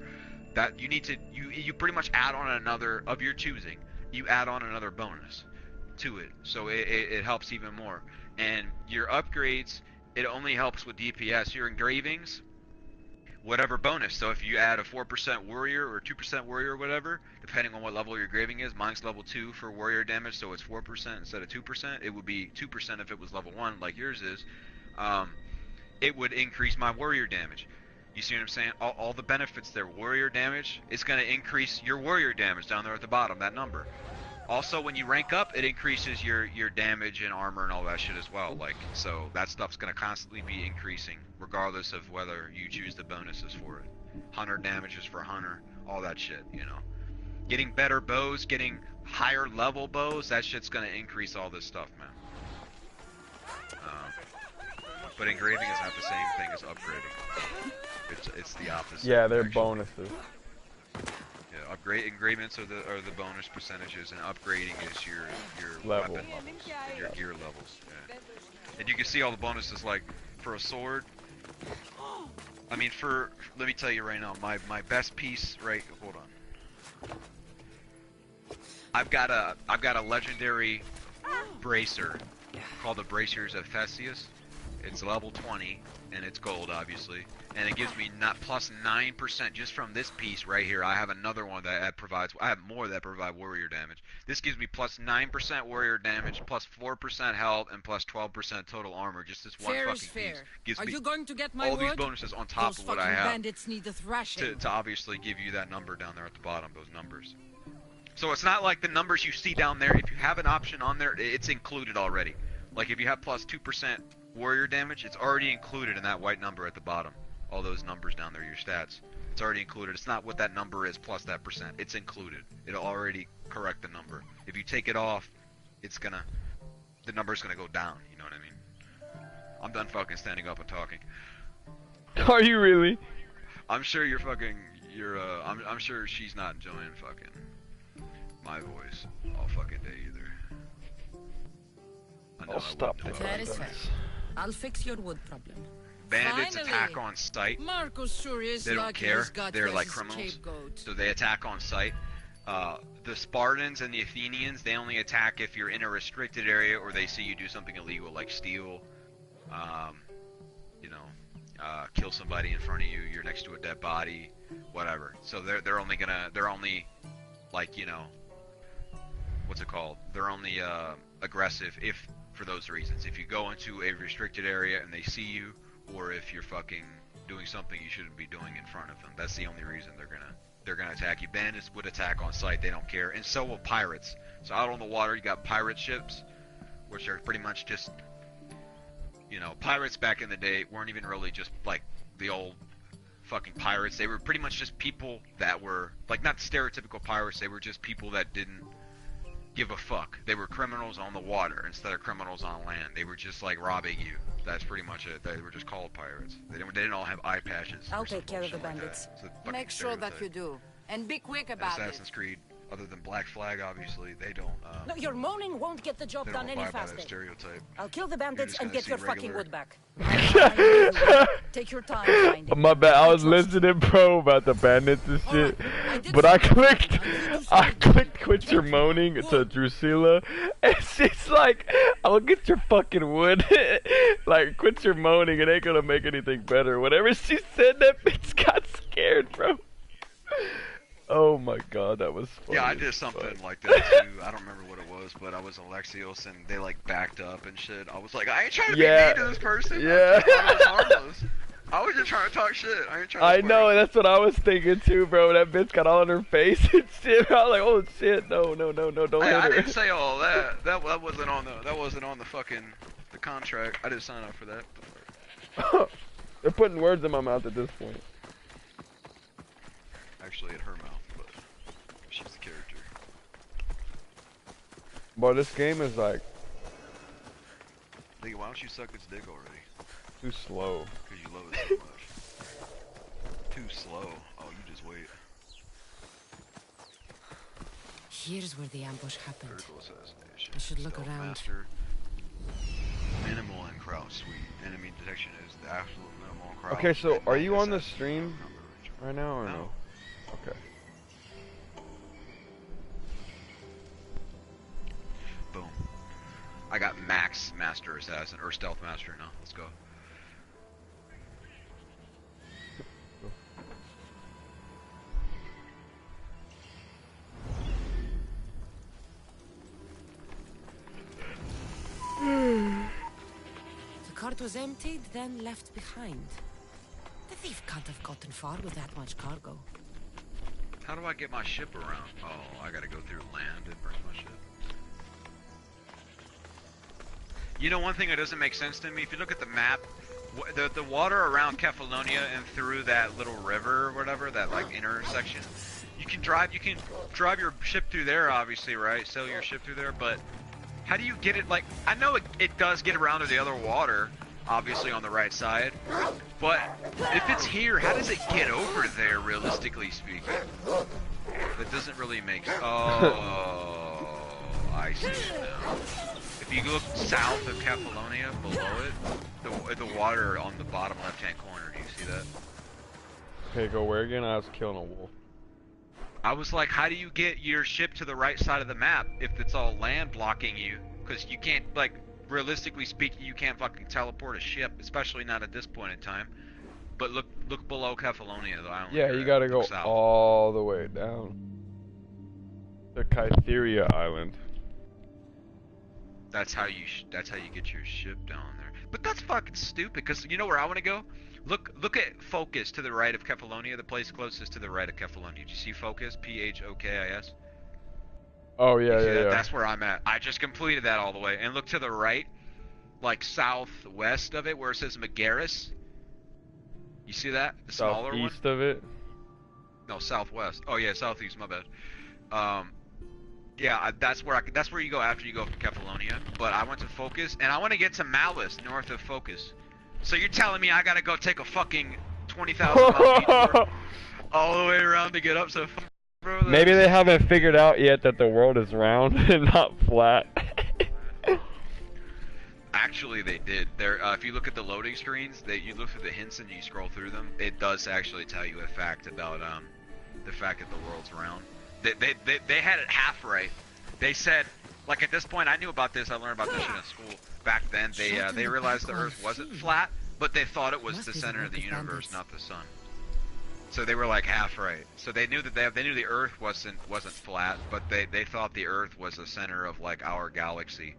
That you need to you pretty much add on another of your choosing. You add on another bonus to it, so it helps even more. And your upgrades, it only helps with DPS. Your engravings, whatever bonus. So if you add a 4% warrior or 2% warrior or whatever, depending on what level your engraving is, mine's level 2 for warrior damage, so it's 4% instead of 2%. It would be 2% if it was level 1 like yours is. It would increase my warrior damage. You see what I'm saying? All the benefits there. Warrior damage, it's going to increase your warrior damage down there at the bottom, that number. Also, when you rank up, it increases your damage and armor and all that shit as well. Like, so that stuff's gonna constantly be increasing, regardless of whether you choose the bonuses for it. Hunter damages for hunter, all that shit, you know. Getting better bows, getting higher level bows, that shit's gonna increase all this stuff, man. But engraving is not the same thing as upgrading. It's the opposite. Yeah, they're actually. bonuses. Yeah, engravements are the bonus percentages, and upgrading is your Level. weapon levels and your gear levels. Yeah. And you can see all the bonuses, like for a sword. I mean, let me tell you right now, my best piece. Right, hold on. I've got a legendary bracer called the Bracers of Theseus. It's level 20 and it's gold, obviously, and it gives me plus 9% just from this piece right here. I have another one that provides. I have more that provide warrior damage. This gives me plus 9% warrior damage, plus 4% health, and plus 12% total armor. Just this one Fair is fucking fair. piece gives Are me you going to get my all these wood? bonuses on top Those of what I fucking have. bandits need a thrashing. To obviously give you that number down there at the bottom, those numbers. So it's not like the numbers you see down there. If you have an option on there, it's included already. Like if you have plus 2% warrior damage, it's already included in that white number at the bottom. All those numbers down there, your stats. It's already included. It's not what that number is plus that percent. It's included. It'll already correct the number. If you take it off, the number's gonna go down. You know what I mean? I'm done fucking standing up and talking. Are you really? I'm sure I'm sure she's not enjoying fucking my voice all fucking day either. I'll stop the That is fair. I'll fix your wood problem. Bandits Finally. attack on sight. Marcos sure is They don't lucky care. he's got They're like his criminals. scapegoat. So they attack on sight. The Spartans and the Athenians, they only attack if you're in a restricted area or they see you do something illegal like steal, kill somebody in front of you, you're next to a dead body, whatever. So they're only like, what's it called? They're only aggressive if for those reasons. If you go into a restricted area and they see you, or if you're fucking doing something you shouldn't be doing in front of them, that's the only reason they're gonna attack you. Bandits would attack on sight, they don't care, and so will pirates. So out on the water, you got pirate ships, which are pretty much just, pirates back in the day weren't even really just like the old fucking pirates. They were pretty much just people that were like not stereotypical pirates. They were just people that didn't give a fuck. They were criminals on the water instead of criminals on land. They were just like robbing you. That's pretty much it. They were just called pirates. They didn't all have eye patches. I'll take care of the bandits. Make sure that you do. And be quick about Assassin's Creed, other than Black Flag, obviously, they don't. No, your moaning won't get the job they done don't any abide by faster. that stereotype. I'll kill the bandits just and gonna get your see fucking regular- wood back. Take your time finding. My bad. I was listening, bro, about the bandits and shit. But I clicked quit your moaning to Drusilla, and she's like, I'll get your fucking wood. Like, quit your moaning, it ain't gonna make anything better. Whatever she said, that bitch got scared, bro. Oh my god, that was funny. Yeah, I did something like that too. I don't remember what it was, but I was Alexios and they like backed up and shit. I was like, I ain't trying to be mean to this person. Yeah. I was just trying to talk shit. I ain't trying to I know, that's what I was thinking too, bro. That bitch got all in her face and shit. I was like, oh shit, no, don't hit her. I didn't say all that. That wasn't on the fucking the contract. I didn't sign up for that. They're putting words in my mouth at this point. Actually, in her mouth, but she's the character. Boy, this game is like Nigga, why don't you suck its dick already? too slow. Because you love it so much. Too slow. Oh, you just wait. Here's where the ambush happened. Vertical assassination. I should look Stealth around. Master. Minimal and crowd sweep. Enemy detection is the absolute minimal and crowd. Okay, so and are you on the assassination stream number. right now or no? No. Okay. Boom. I got max master assassin or stealth master now. Let's go. The cart was emptied, then left behind. The thief can't have gotten far with that much cargo. How do I get my ship around? Oh, I gotta go through land and bring my ship. You know, one thing that doesn't make sense to me, if you look at the map, the water around Kefalonia and through that little river or whatever, that like intersection, You can drive your ship through there, obviously, right? Sail your ship through there, but how do you get it? Like, I know it does get around to the other water, obviously on the right side, but if it's here, how does it get over there, realistically speaking? That doesn't really make sense. Oh, I see it now. If you look south of Kefalonia, below it, the water on the bottom left-hand corner, do you see that? Okay, go where again? I was killing a wolf. I was like, how do you get your ship to the right side of the map if it's all land blocking you? Because you can't, like, realistically speaking, you can't fucking teleport a ship, especially not at this point in time. But look below Kefalonia, the island. Yeah, you gotta go all the way down. The Kytheria Island. That's how you get your ship down there. But that's fucking stupid, because you know where I want to go? Look at Focus to the right of Kefalonia, the place closest to the right of Kefalonia. Did you see Focus? P-H-O-K-I-S? Oh, yeah, yeah. yeah. That's where I'm at. I just completed that all the way. And look to the right, like southwest of it, where it says Megaris. You see that? The smaller one? Southeast of it? No, southwest. Oh, yeah, southeast, my bad. Yeah, that's where you go after you go from Kefalonia. But I went to Focus, and I want to get to Malice, north of Focus. So you're telling me I gotta go take a fucking 20,000 mile detour all the way around to get up so far, bro? Maybe they haven't figured out yet that the world is round and not flat. Actually, they did. There, if you look at the loading screens, you look through the hints and you scroll through them, it does actually tell you a fact about the fact that the world's round. They had it half right. They said, like at this point, I knew about this. I learned about this shit in school. Back then, they realized the Earth wasn't flat, but they thought it was the center of the universe, not the sun. So they were like half right. So they knew that they knew the Earth wasn't flat, but they thought the Earth was the center of like our galaxy,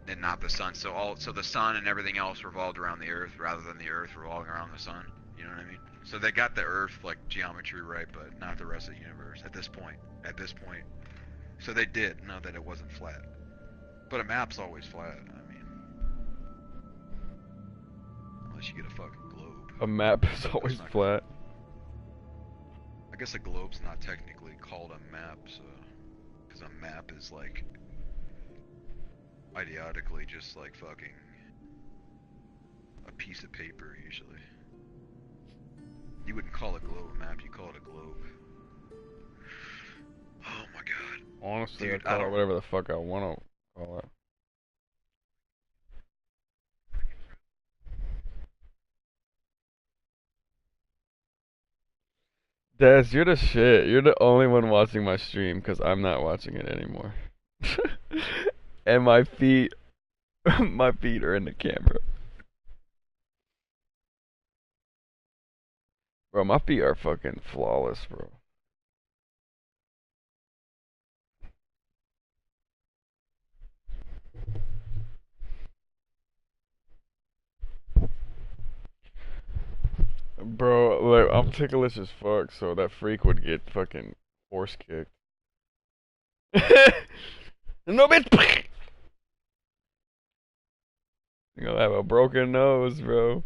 and not the sun. So the sun and everything else revolved around the Earth rather than the Earth revolving around the sun. You know what I mean? So they got the Earth like geometry right, but not the rest of the universe at this point. So they did know that it wasn't flat. But a map's always flat. I mean, unless you get a fucking globe. A map is always flat. I guess a globe's not technically called a map, so because a map is like idiotically just like fucking a piece of paper usually. You wouldn't call a globe a map, you call it a globe. Oh my god. Honestly, dude, I call it whatever the fuck I want to call it. Des, you're the shit. You're the only one watching my stream because I'm not watching it anymore. And my feet are in the camera. Bro, my feet are fucking flawless, bro. Bro, look, I'm ticklish as fuck, so that freak would get fucking horse kicked. No, bitch! You're gonna have a broken nose, bro.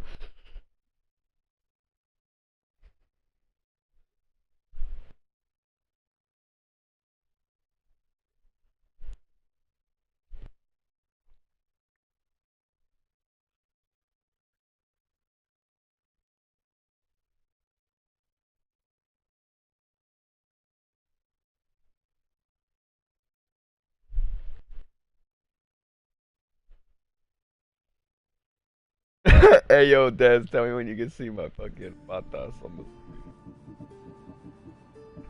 Hey yo, Dez, tell me when you can see my fucking patas on the screen.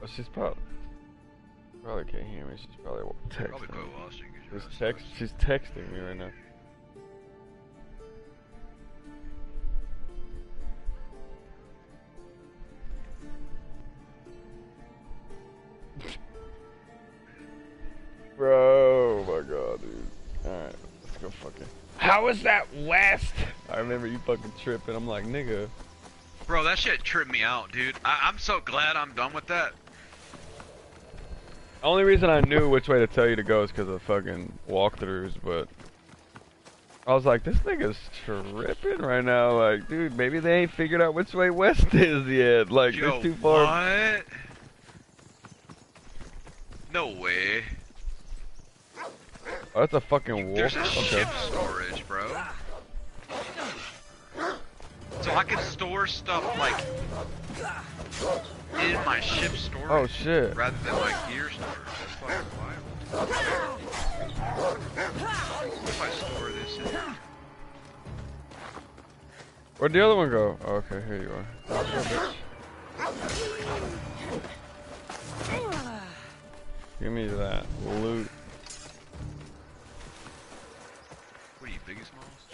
Oh, she's probably can't hear me. She's probably texting. She's texting me right now. Bro, oh my god, dude. Alright, let's go fucking. How is that west? I remember you fucking tripping. I'm like, nigga. Bro, that shit tripped me out, dude. I'm so glad I'm done with that. Only reason I knew which way to tell you to go is because of fucking walkthroughs, but I was like, this nigga's tripping right now. Like, dude, maybe they ain't figured out which way west is yet. Like, Yo, it's too far. What? No way. Oh, that's a fucking wolf. There's a Okay. ship storage, bro. So I can store stuff like in my ship storage. Oh shit. Rather than like gear storage. That's fucking wild. What if I store this in? Where'd the other one go? Oh, okay, here you are. Oh, bitch. Give me that loot. What are you, Biggie Smalls?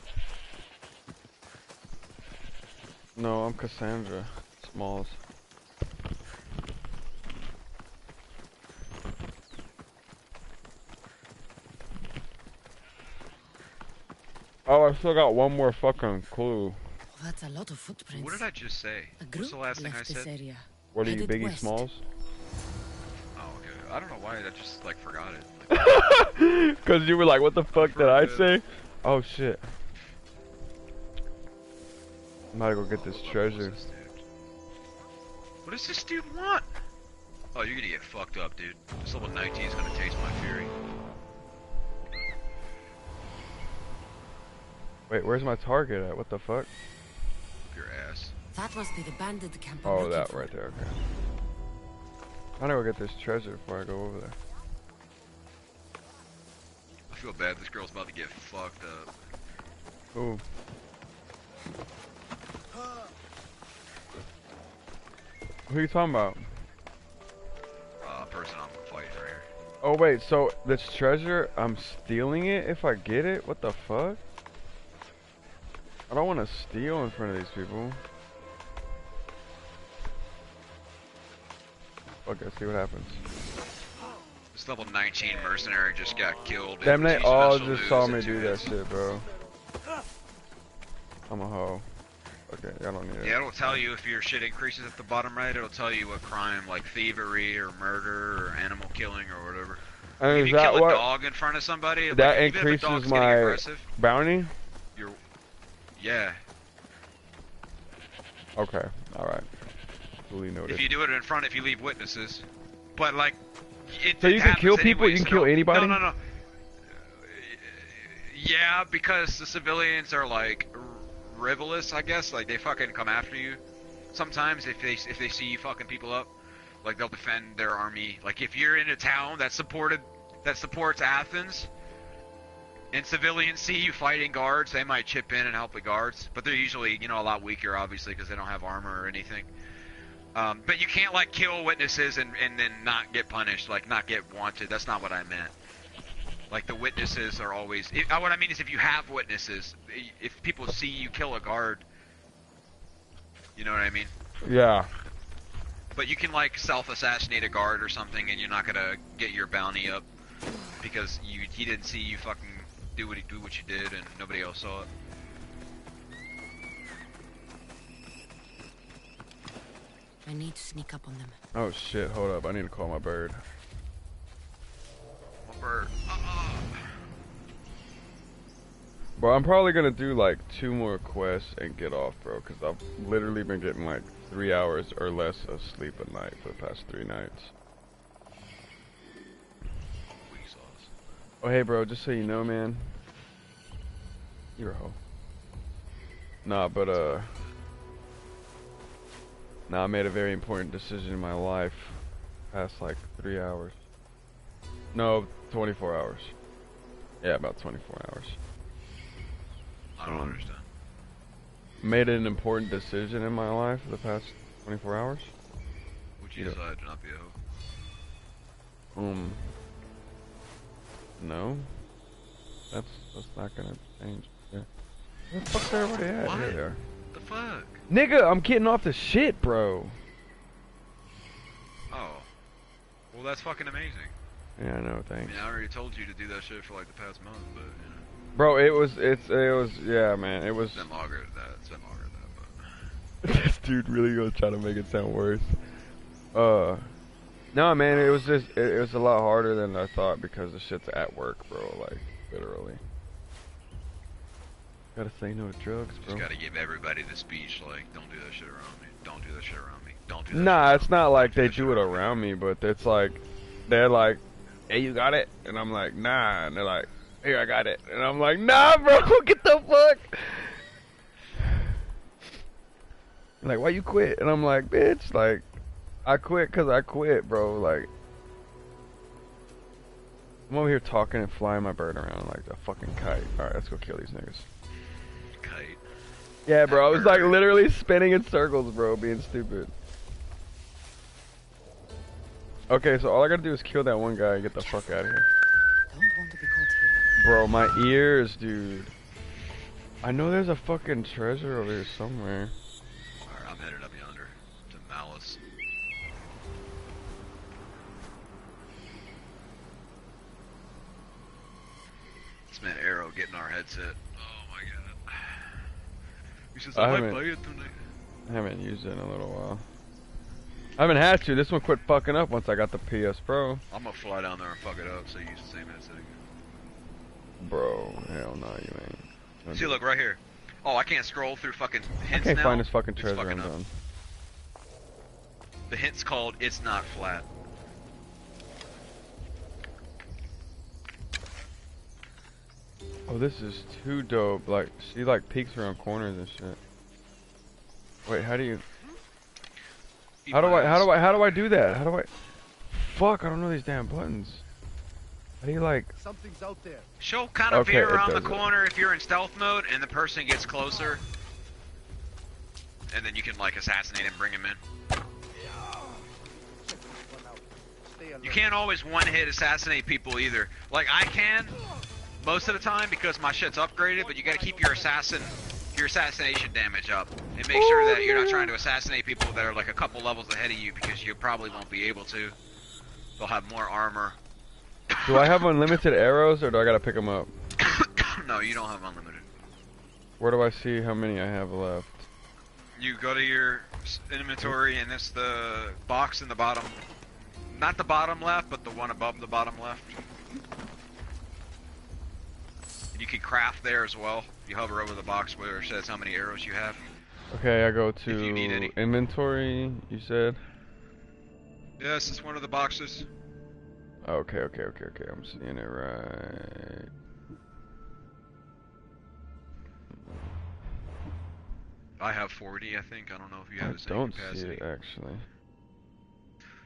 No, I'm Cassandra Smalls. Oh, I still got one more fucking clue. That's a lot of footprints. What did I just say? What's the last thing I said? Area. What are you, Headed Biggie west. Smalls? Oh, okay. I don't know why I just like forgot it. Cause you were like, what the fuck did I say? Oh shit. I'm about to go get this treasure. What does this dude want? Oh, you're gonna get fucked up, dude. This level 19 is gonna taste my fury. Wait, where's my target at? What the fuck? Your ass. That must be the bandit camp. I'm Oh, looking that for. right there, okay. I'm gonna go get this treasure before I go over there. I feel bad. This girl's about to get fucked up. Ooh. Who are you talking about? Person I'm fighting right here. Oh wait, so this treasure, I'm stealing it if I get it? What the fuck? I don't want to steal in front of these people. Fuck, let's see what happens. This level 19 mercenary just got killed. Damn, they in all special just news saw in me 2 do that minutes. shit, bro. I'm a hoe. Okay, I don't need it. Yeah, it'll tell you if your shit increases at the bottom right. It'll tell you what crime, like thievery or murder or animal killing or whatever. And If is you that kill what? a dog in front of somebody, That like, even if a increases dog's getting my aggressive, bounty? you're, yeah. Okay, alright. Duly noted. If you do it in front, if you leave witnesses, but like, So you can kill people? Anyway, You can so kill don't- anybody? No. Yeah, because the civilians are like rivalous, I guess. Like they fucking come after you. Sometimes if they see you fucking people up, like they'll defend their army. Like if you're in a town that supports Athens, and civilians see you fighting guards, they might chip in and help the guards. But they're usually, you know, a lot weaker, obviously, because they don't have armor or anything. But you can't like kill witnesses and then not get punished, like not get wanted. That's not what I meant. Like the witnesses are always. What I mean is, if you have witnesses, if people see you kill a guard, you know what I mean. Yeah. But you can like self-assassinate a guard or something, and you're not gonna get your bounty up because he didn't see you fucking do what you did, and nobody else saw it. I need to sneak up on them. Oh shit, hold up. I need to call my bird. What bird? Bro, I'm probably gonna do like 2 more quests and get off, bro, because I've literally been getting like 3 hours or less of sleep a night for the past 3 nights. Oh hey bro, just so you know, man. You're a hoe. Nah, but I made a very important decision in my life. Past like 3 hours. No, 24 hours. Yeah, about 24 hours. I don't understand. Made an important decision in my life for the past 24 hours. Would you decide to not be a hoe? No. That's not gonna change. Yeah. Where the fuck's everybody at? What? Here they are. The fuck? Nigga, I'm getting off the shit, bro. Oh. Well, that's fucking amazing. Yeah, I know, I thanks. mean, I already told you to do that shit for like the past month, but you know. Bro, it was, yeah, man, it was. It's been longer than that. It's been longer than that, but. This dude really gonna try to make it sound worse. No, man, it was just, it was a lot harder than I thought because the shit's at work, bro, like, literally. Gotta say no to drugs, bro. Just gotta give everybody the speech, like, don't do that shit around me. Don't do that shit around me. Don't do that Nah, shit it's not like they do it around me, but it's like, they're like, hey, you got it? And I'm like, nah. And they're like, here, I got it. And I'm like, nah, bro, get the fuck. Like, why you quit? And I'm like, bitch, like, I quit because I quit, bro. Like, I'm over here talking and flying my bird around like a fucking kite. Alright, let's go kill these niggas. Kite. Yeah, bro, I was like literally spinning in circles, bro, being stupid. Okay, so all I gotta do is kill that one guy and get the fuck out of here. Don't want to be caught here. Bro, my ears, dude. I know there's a fucking treasure over here somewhere. Alright, I'm headed up yonder to Malice. This man Arrow getting our headset. Oh my god. He says, I might buy it tonight. I haven't used it in a little while. I haven't had to. This one quit fucking up once I got the PS Pro. I'm gonna fly down there and fuck it up so you use the same headset again. Bro, hell no, you ain't. See, look, right here. Oh, I can't scroll through fucking hints I can't now. find this fucking It's treasure, fucking I'm up. done. The hint's called It's Not Flat. Oh, this is too dope. Like, she like peeks around corners and shit. Wait, how do you... How do I do that? How do I... Fuck, I don't know these damn buttons. How do you like... Something's out there. She'll kind of Okay, veer it around the does it. corner if you're in stealth mode and the person gets closer. And then you can like assassinate and bring him in. You can't always one-hit assassinate people either. Like I can, most of the time because my shit's upgraded, but you gotta keep your assassination damage up. And make sure that you're not trying to assassinate people that are like a couple levels ahead of you because you probably won't be able to. They'll have more armor. Do I have unlimited arrows or do I gotta pick them up? No, you don't have unlimited. Where do I see how many I have left? You go to your inventory and it's the box in the bottom. Not the bottom left, but the one above the bottom left. And you can craft there as well. You hover over the box where it says how many arrows you have. Okay, I go If you need any. to inventory, you said? Yes, it's one of the boxes. Okay, I'm seeing it right. I have 40, I think. I don't know if you have the I same don't capacity. see it, actually.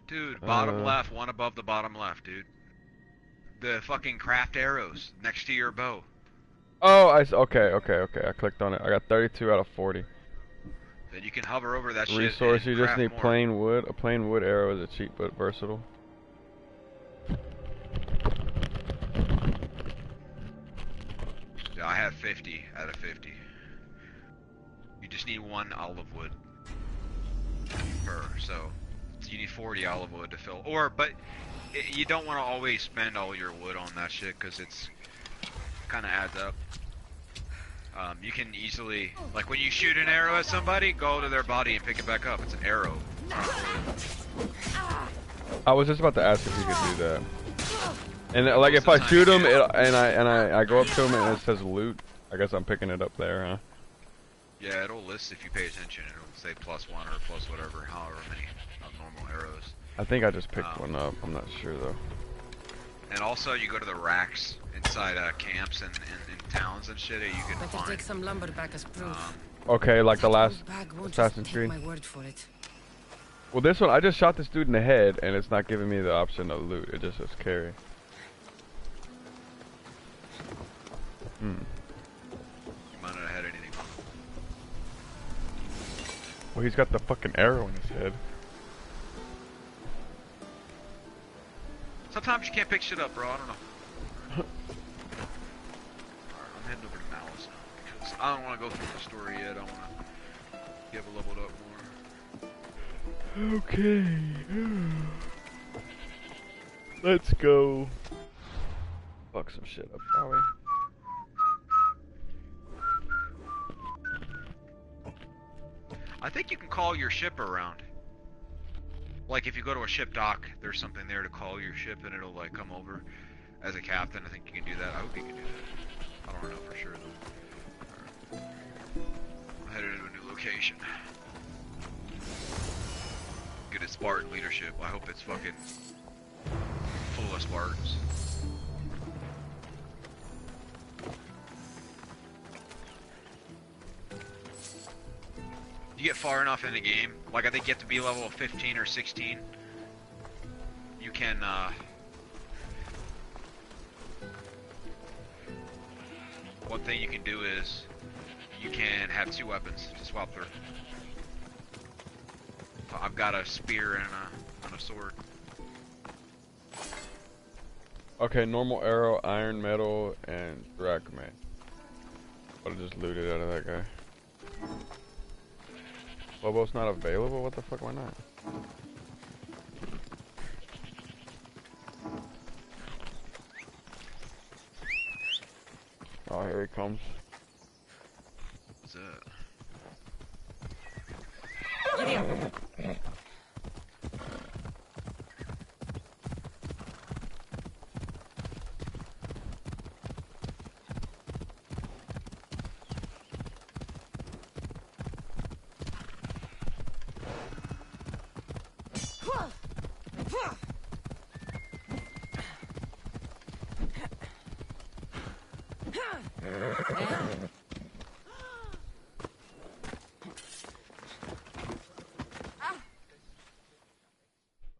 Dude, bottom left, one above the bottom left, dude. The fucking craft arrows next to your bow. Oh, okay, I clicked on it. I got 32 out of 40. Then you can hover over that shit. Resource, and you just craft need more. plain wood. A plain wood arrow is a cheap but versatile. Yeah, I have 50 out of 50. You just need one olive wood per, so you need 40 olive wood to fill. But you don't want to always spend all your wood on that shit because it's kind of adds up. You can easily, like when you shoot an arrow at somebody, go to their body and pick it back up. It's an arrow. I was just about to ask if you could do that. And like if I shoot him and I go up to him and it says loot, I guess I'm picking it up there, huh? Yeah, it'll list if you pay attention. It'll say +1 or plus whatever, however many normal arrows. I think I just picked one up. I'm not sure though. And also, you go to the racks inside camps and towns and shit. You can Better find. take some lumber back as proof. Okay, like the last Bag won't Assassin's just Creed. take my word for it. Well, this one I just shot this dude in the head, and it's not giving me the option of loot. It just says carry. You might not have had anything. Well, he's got the fucking arrow in his head. Sometimes you can't pick shit up, bro. I don't know. I'm heading over to Malice now because I don't want to go through the story yet. I want to get leveled up more. Okay. Let's go. Fuck some shit up, shall we? I think you can call your ship around. Like if you go to a ship dock, there's something there to call your ship and it'll like come over. As a captain, I think you can do that. I hope you can do that. I don't know for sure though. I'm headed to a new location. Good at Spartan leadership. I hope it's fucking full of Spartans. You get far enough in the game, like I think you have to be level 15 or 16. You can, one thing you can do is, you can have 2 weapons to swap through. I've got a spear and a sword. Okay, normal arrow, iron, metal, and drachma. I just looted out of that guy. Lobo's not available? What the fuck, why not? Oh, here he comes. What's that?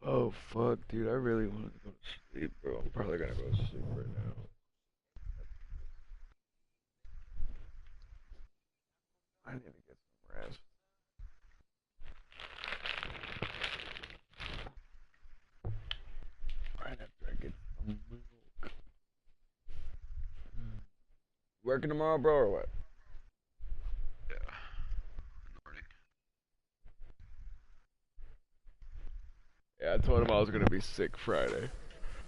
Oh fuck, dude, I really want to go to sleep, bro. I'm probably gonna go to sleep right now. I need to get some rest. Right after I get some milk. Working tomorrow, bro, or what? Yeah. In the morning. Yeah, I told him I was gonna be sick Friday.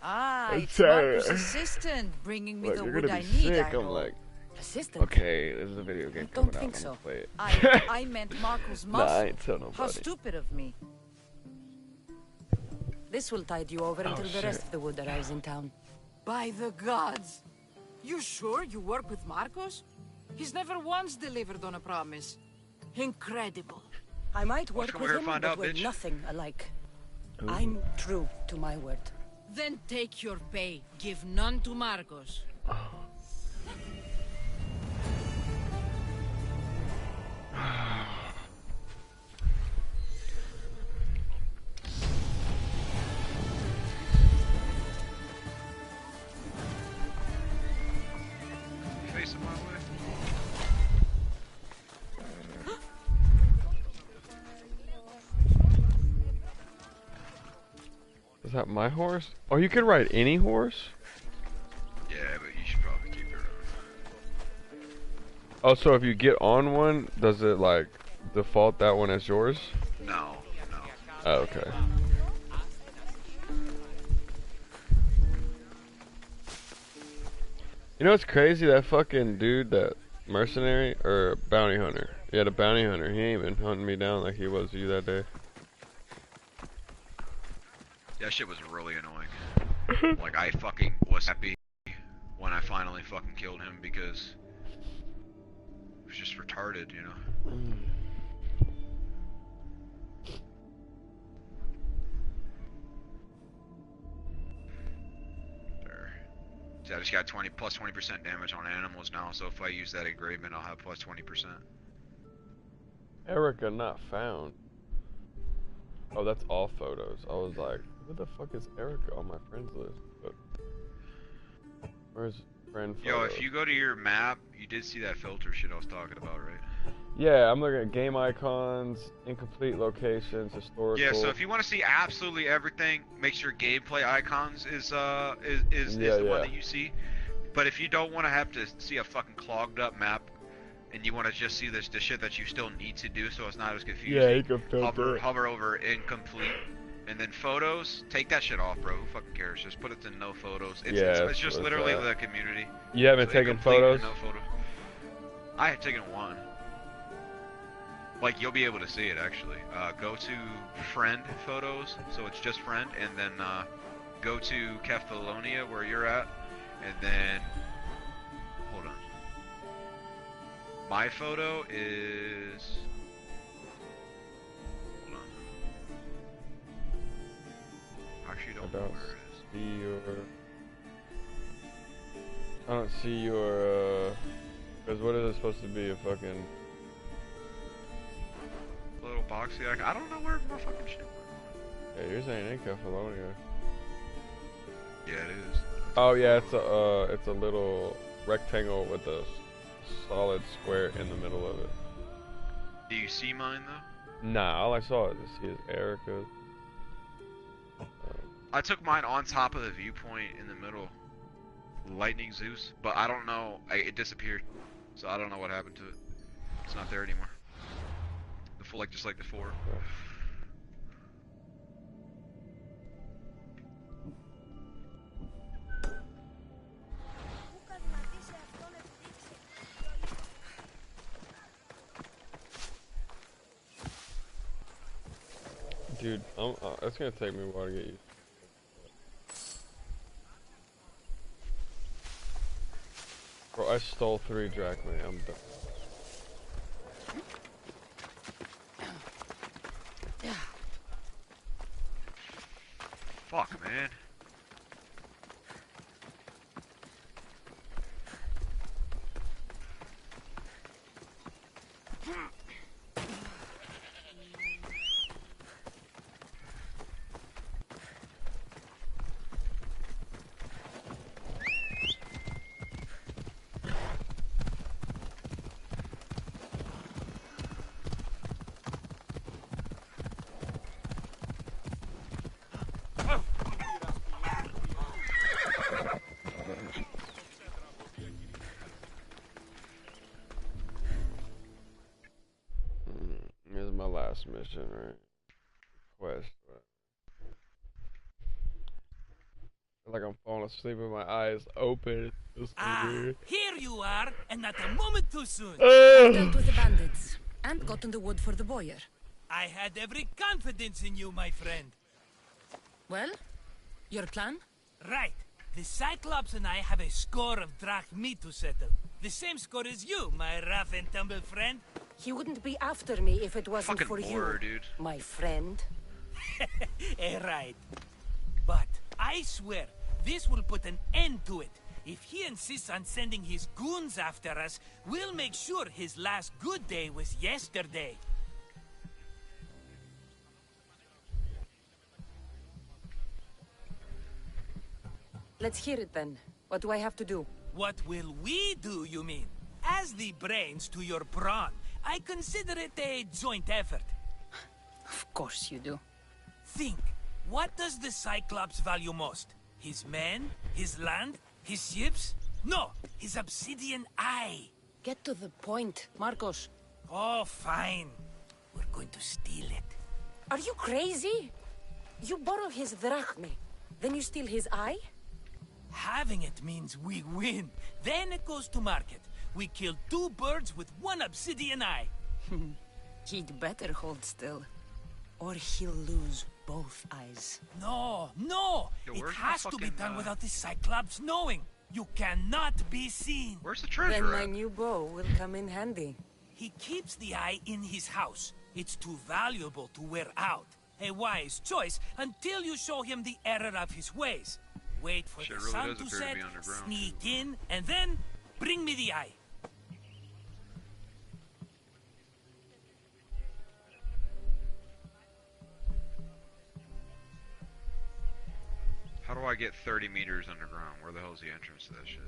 Ah, I'm it's sorry. Marco's assistant bringing me Look, the you're wood gonna I be need. sick. I I'm hope. like, Assistant? okay, this is a video game Don't coming think out. so. I'm gonna play it. I meant Marco's Nah, muscle. I ain't tell nobody. How stupid of me. This will tide you over until the rest of the wood arrives in town. By the gods! You sure you work with Marcos? He's never once delivered on a promise. Incredible. I might work come with here him, and find but out, we're bitch. nothing alike. Ooh. I'm true to my word. Then take your pay. Give none to Marcos. Facing my way. Is that my horse? Oh, you can ride any horse? Yeah, but you should probably keep it around. Oh, so if you get on one, does it like default that one as yours? No, no. Oh, okay. You know what's crazy? That fucking dude, that mercenary or bounty hunter. Yeah, the bounty hunter. He ain't been hunting me down like he was you that day. That shit was really annoying. Like, I fucking was happy when I finally fucking killed him because it was just retarded, you know? There. See, I just got 20% damage on animals now, so if I use that engravement, I'll have plus 20%. Erica not found. Oh, that's all photos. I was like, who the fuck is Erica on my friends list? But where's friend photos? Yo, if you go to your map, you did see that filter shit I was talking about, right? Yeah, I'm looking at game icons, incomplete locations, historical. Yeah, so if you want to see absolutely everything, make sure gameplay icons is the one that you see. But if you don't want to have to see a fucking clogged up map, and you want to just see the shit that you still need to do, so it's not as confusing. Yeah, you can filter. Hover over incomplete, and then photos. Take that shit off, bro. Who fucking cares? Just put it to no photos. It's just literally the community. You haven't taken photos? No photos. I have taken one. Like, you'll be able to see it, actually. Go to friend photos, so it's just friend, and then go to Kefalonia, where you're at, and then, hold on. My photo is, hold on. Actually, don't know where it is. see your. I don't see your. Because what is it supposed to be? A fucking little boxy. I don't know where my fucking shit. Yeah, yours ain't in Kefalonia. Yeah, it is. Oh yeah, it's a little rectangle with a solid square in the middle of it. Do you see mine though? Nah, all I saw is Erica's. I took mine on top of the viewpoint in the middle. Lightning Zeus, but I don't know. It disappeared, so I don't know what happened to it. It's not there anymore. The full, just like the 4. Dude, it's gonna take me a while to get used. Bro, I stole 3 drachmae. I'm done. Fuck, man. This is my last mission, right? Quest. I feel like I'm falling asleep with my eyes open. It's so weird. Here you are, and not a moment too soon. I've dealt with the bandits and gotten the wood for the boiler. I had every confidence in you, my friend. Well, your plan? Right. The Cyclops and I have a score of drachmae to settle. The same score as you, my rough and tumble friend. He wouldn't be after me if it wasn't Fucking for borer, you, dude. my friend. Right. But I swear, this will put an end to it. If he insists on sending his goons after us, we'll make sure his last good day was yesterday. Let's hear it then. What do I have to do? What will we do, you mean? As the brains to your brawn, I consider it a joint effort. Of course you do. Think, what does the Cyclops value most? His men? His land? His ships? No, his obsidian eye. Get to the point, Marcos. Oh, fine. We're going to steal it. Are you crazy? You borrow his drachmae, then you steal his eye? Having it means we win. Then it goes to market. We kill 2 birds with 1 obsidian eye. He'd better hold still, or he'll lose both eyes. No! Yo, It where's has my to be fucking, done without the Cyclops knowing. You cannot be seen. Where's the Then treasure my at? new bow will come in handy. He keeps the eye in his house. It's too valuable to wear out. A wise choice until you show him the error of his ways. Wait for Shit the really sun does to appear to set, be underground. sneak in, and then bring me the eye. How do I get 30 meters underground? Where the hell's the entrance to that shit?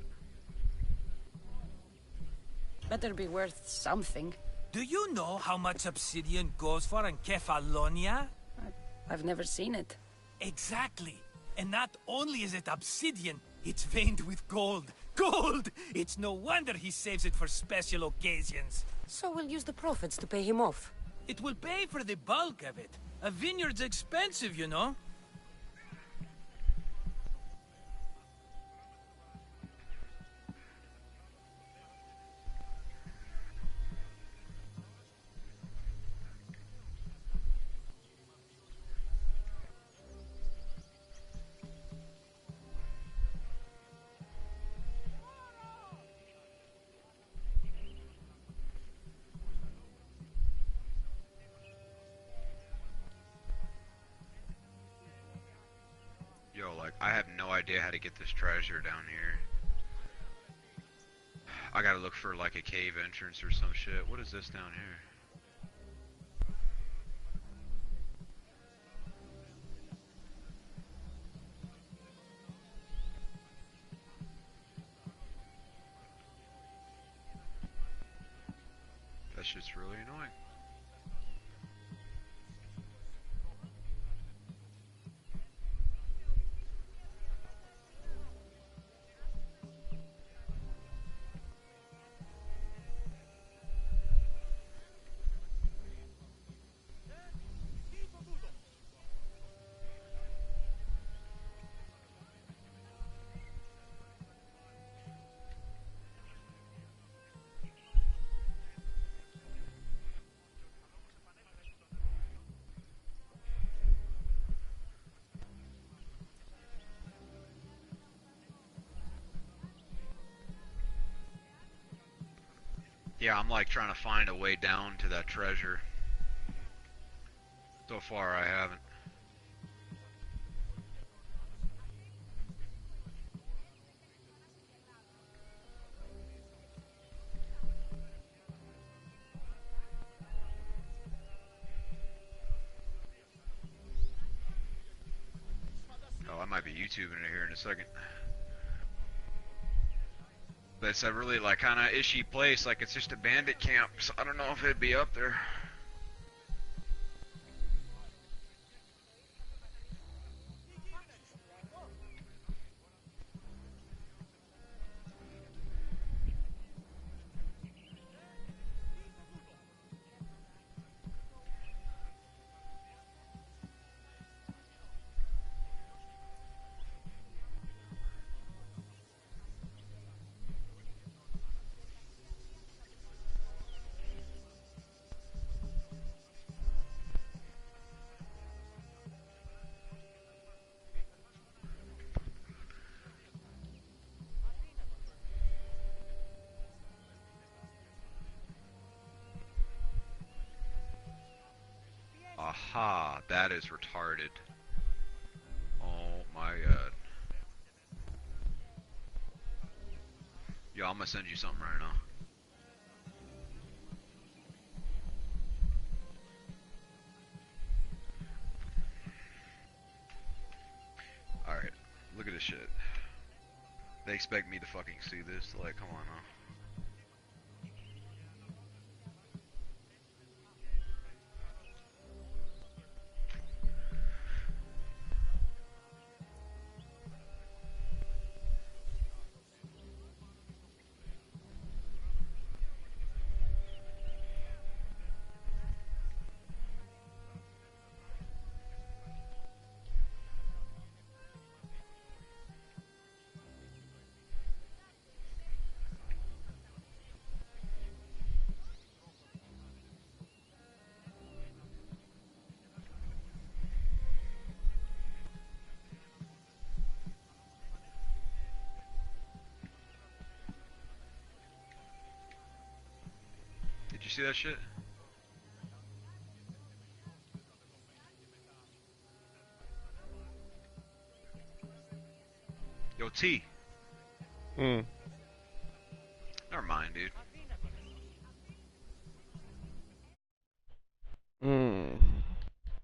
Better be worth something. Do you know how much obsidian goes for in Kefalonia? I've never seen it. Exactly. And not only is it obsidian, it's veined with gold. Gold! It's no wonder he saves it for special occasions. So we'll use the profits to pay him off. It will pay for the bulk of it. A vineyard's expensive, you know. Like, I have no idea how to get this treasure down here. I gotta look for like a cave entrance or some shit. What is this down here? That shit's really annoying. Yeah, I'm like trying to find a way down to that treasure. So far, I haven't. Oh, I might be YouTubing it here in a second. But it's a really like kind of ishy place. Like it's just a bandit camp. So I don't know if it'd be up there. Aha, that is retarded. Oh my god. Yo, I'm gonna send you something right now. Alright, look at this shit. They expect me to fucking see this? Like, come on now. Did you see that shit? Yo, T. Hmm. Never mind, dude.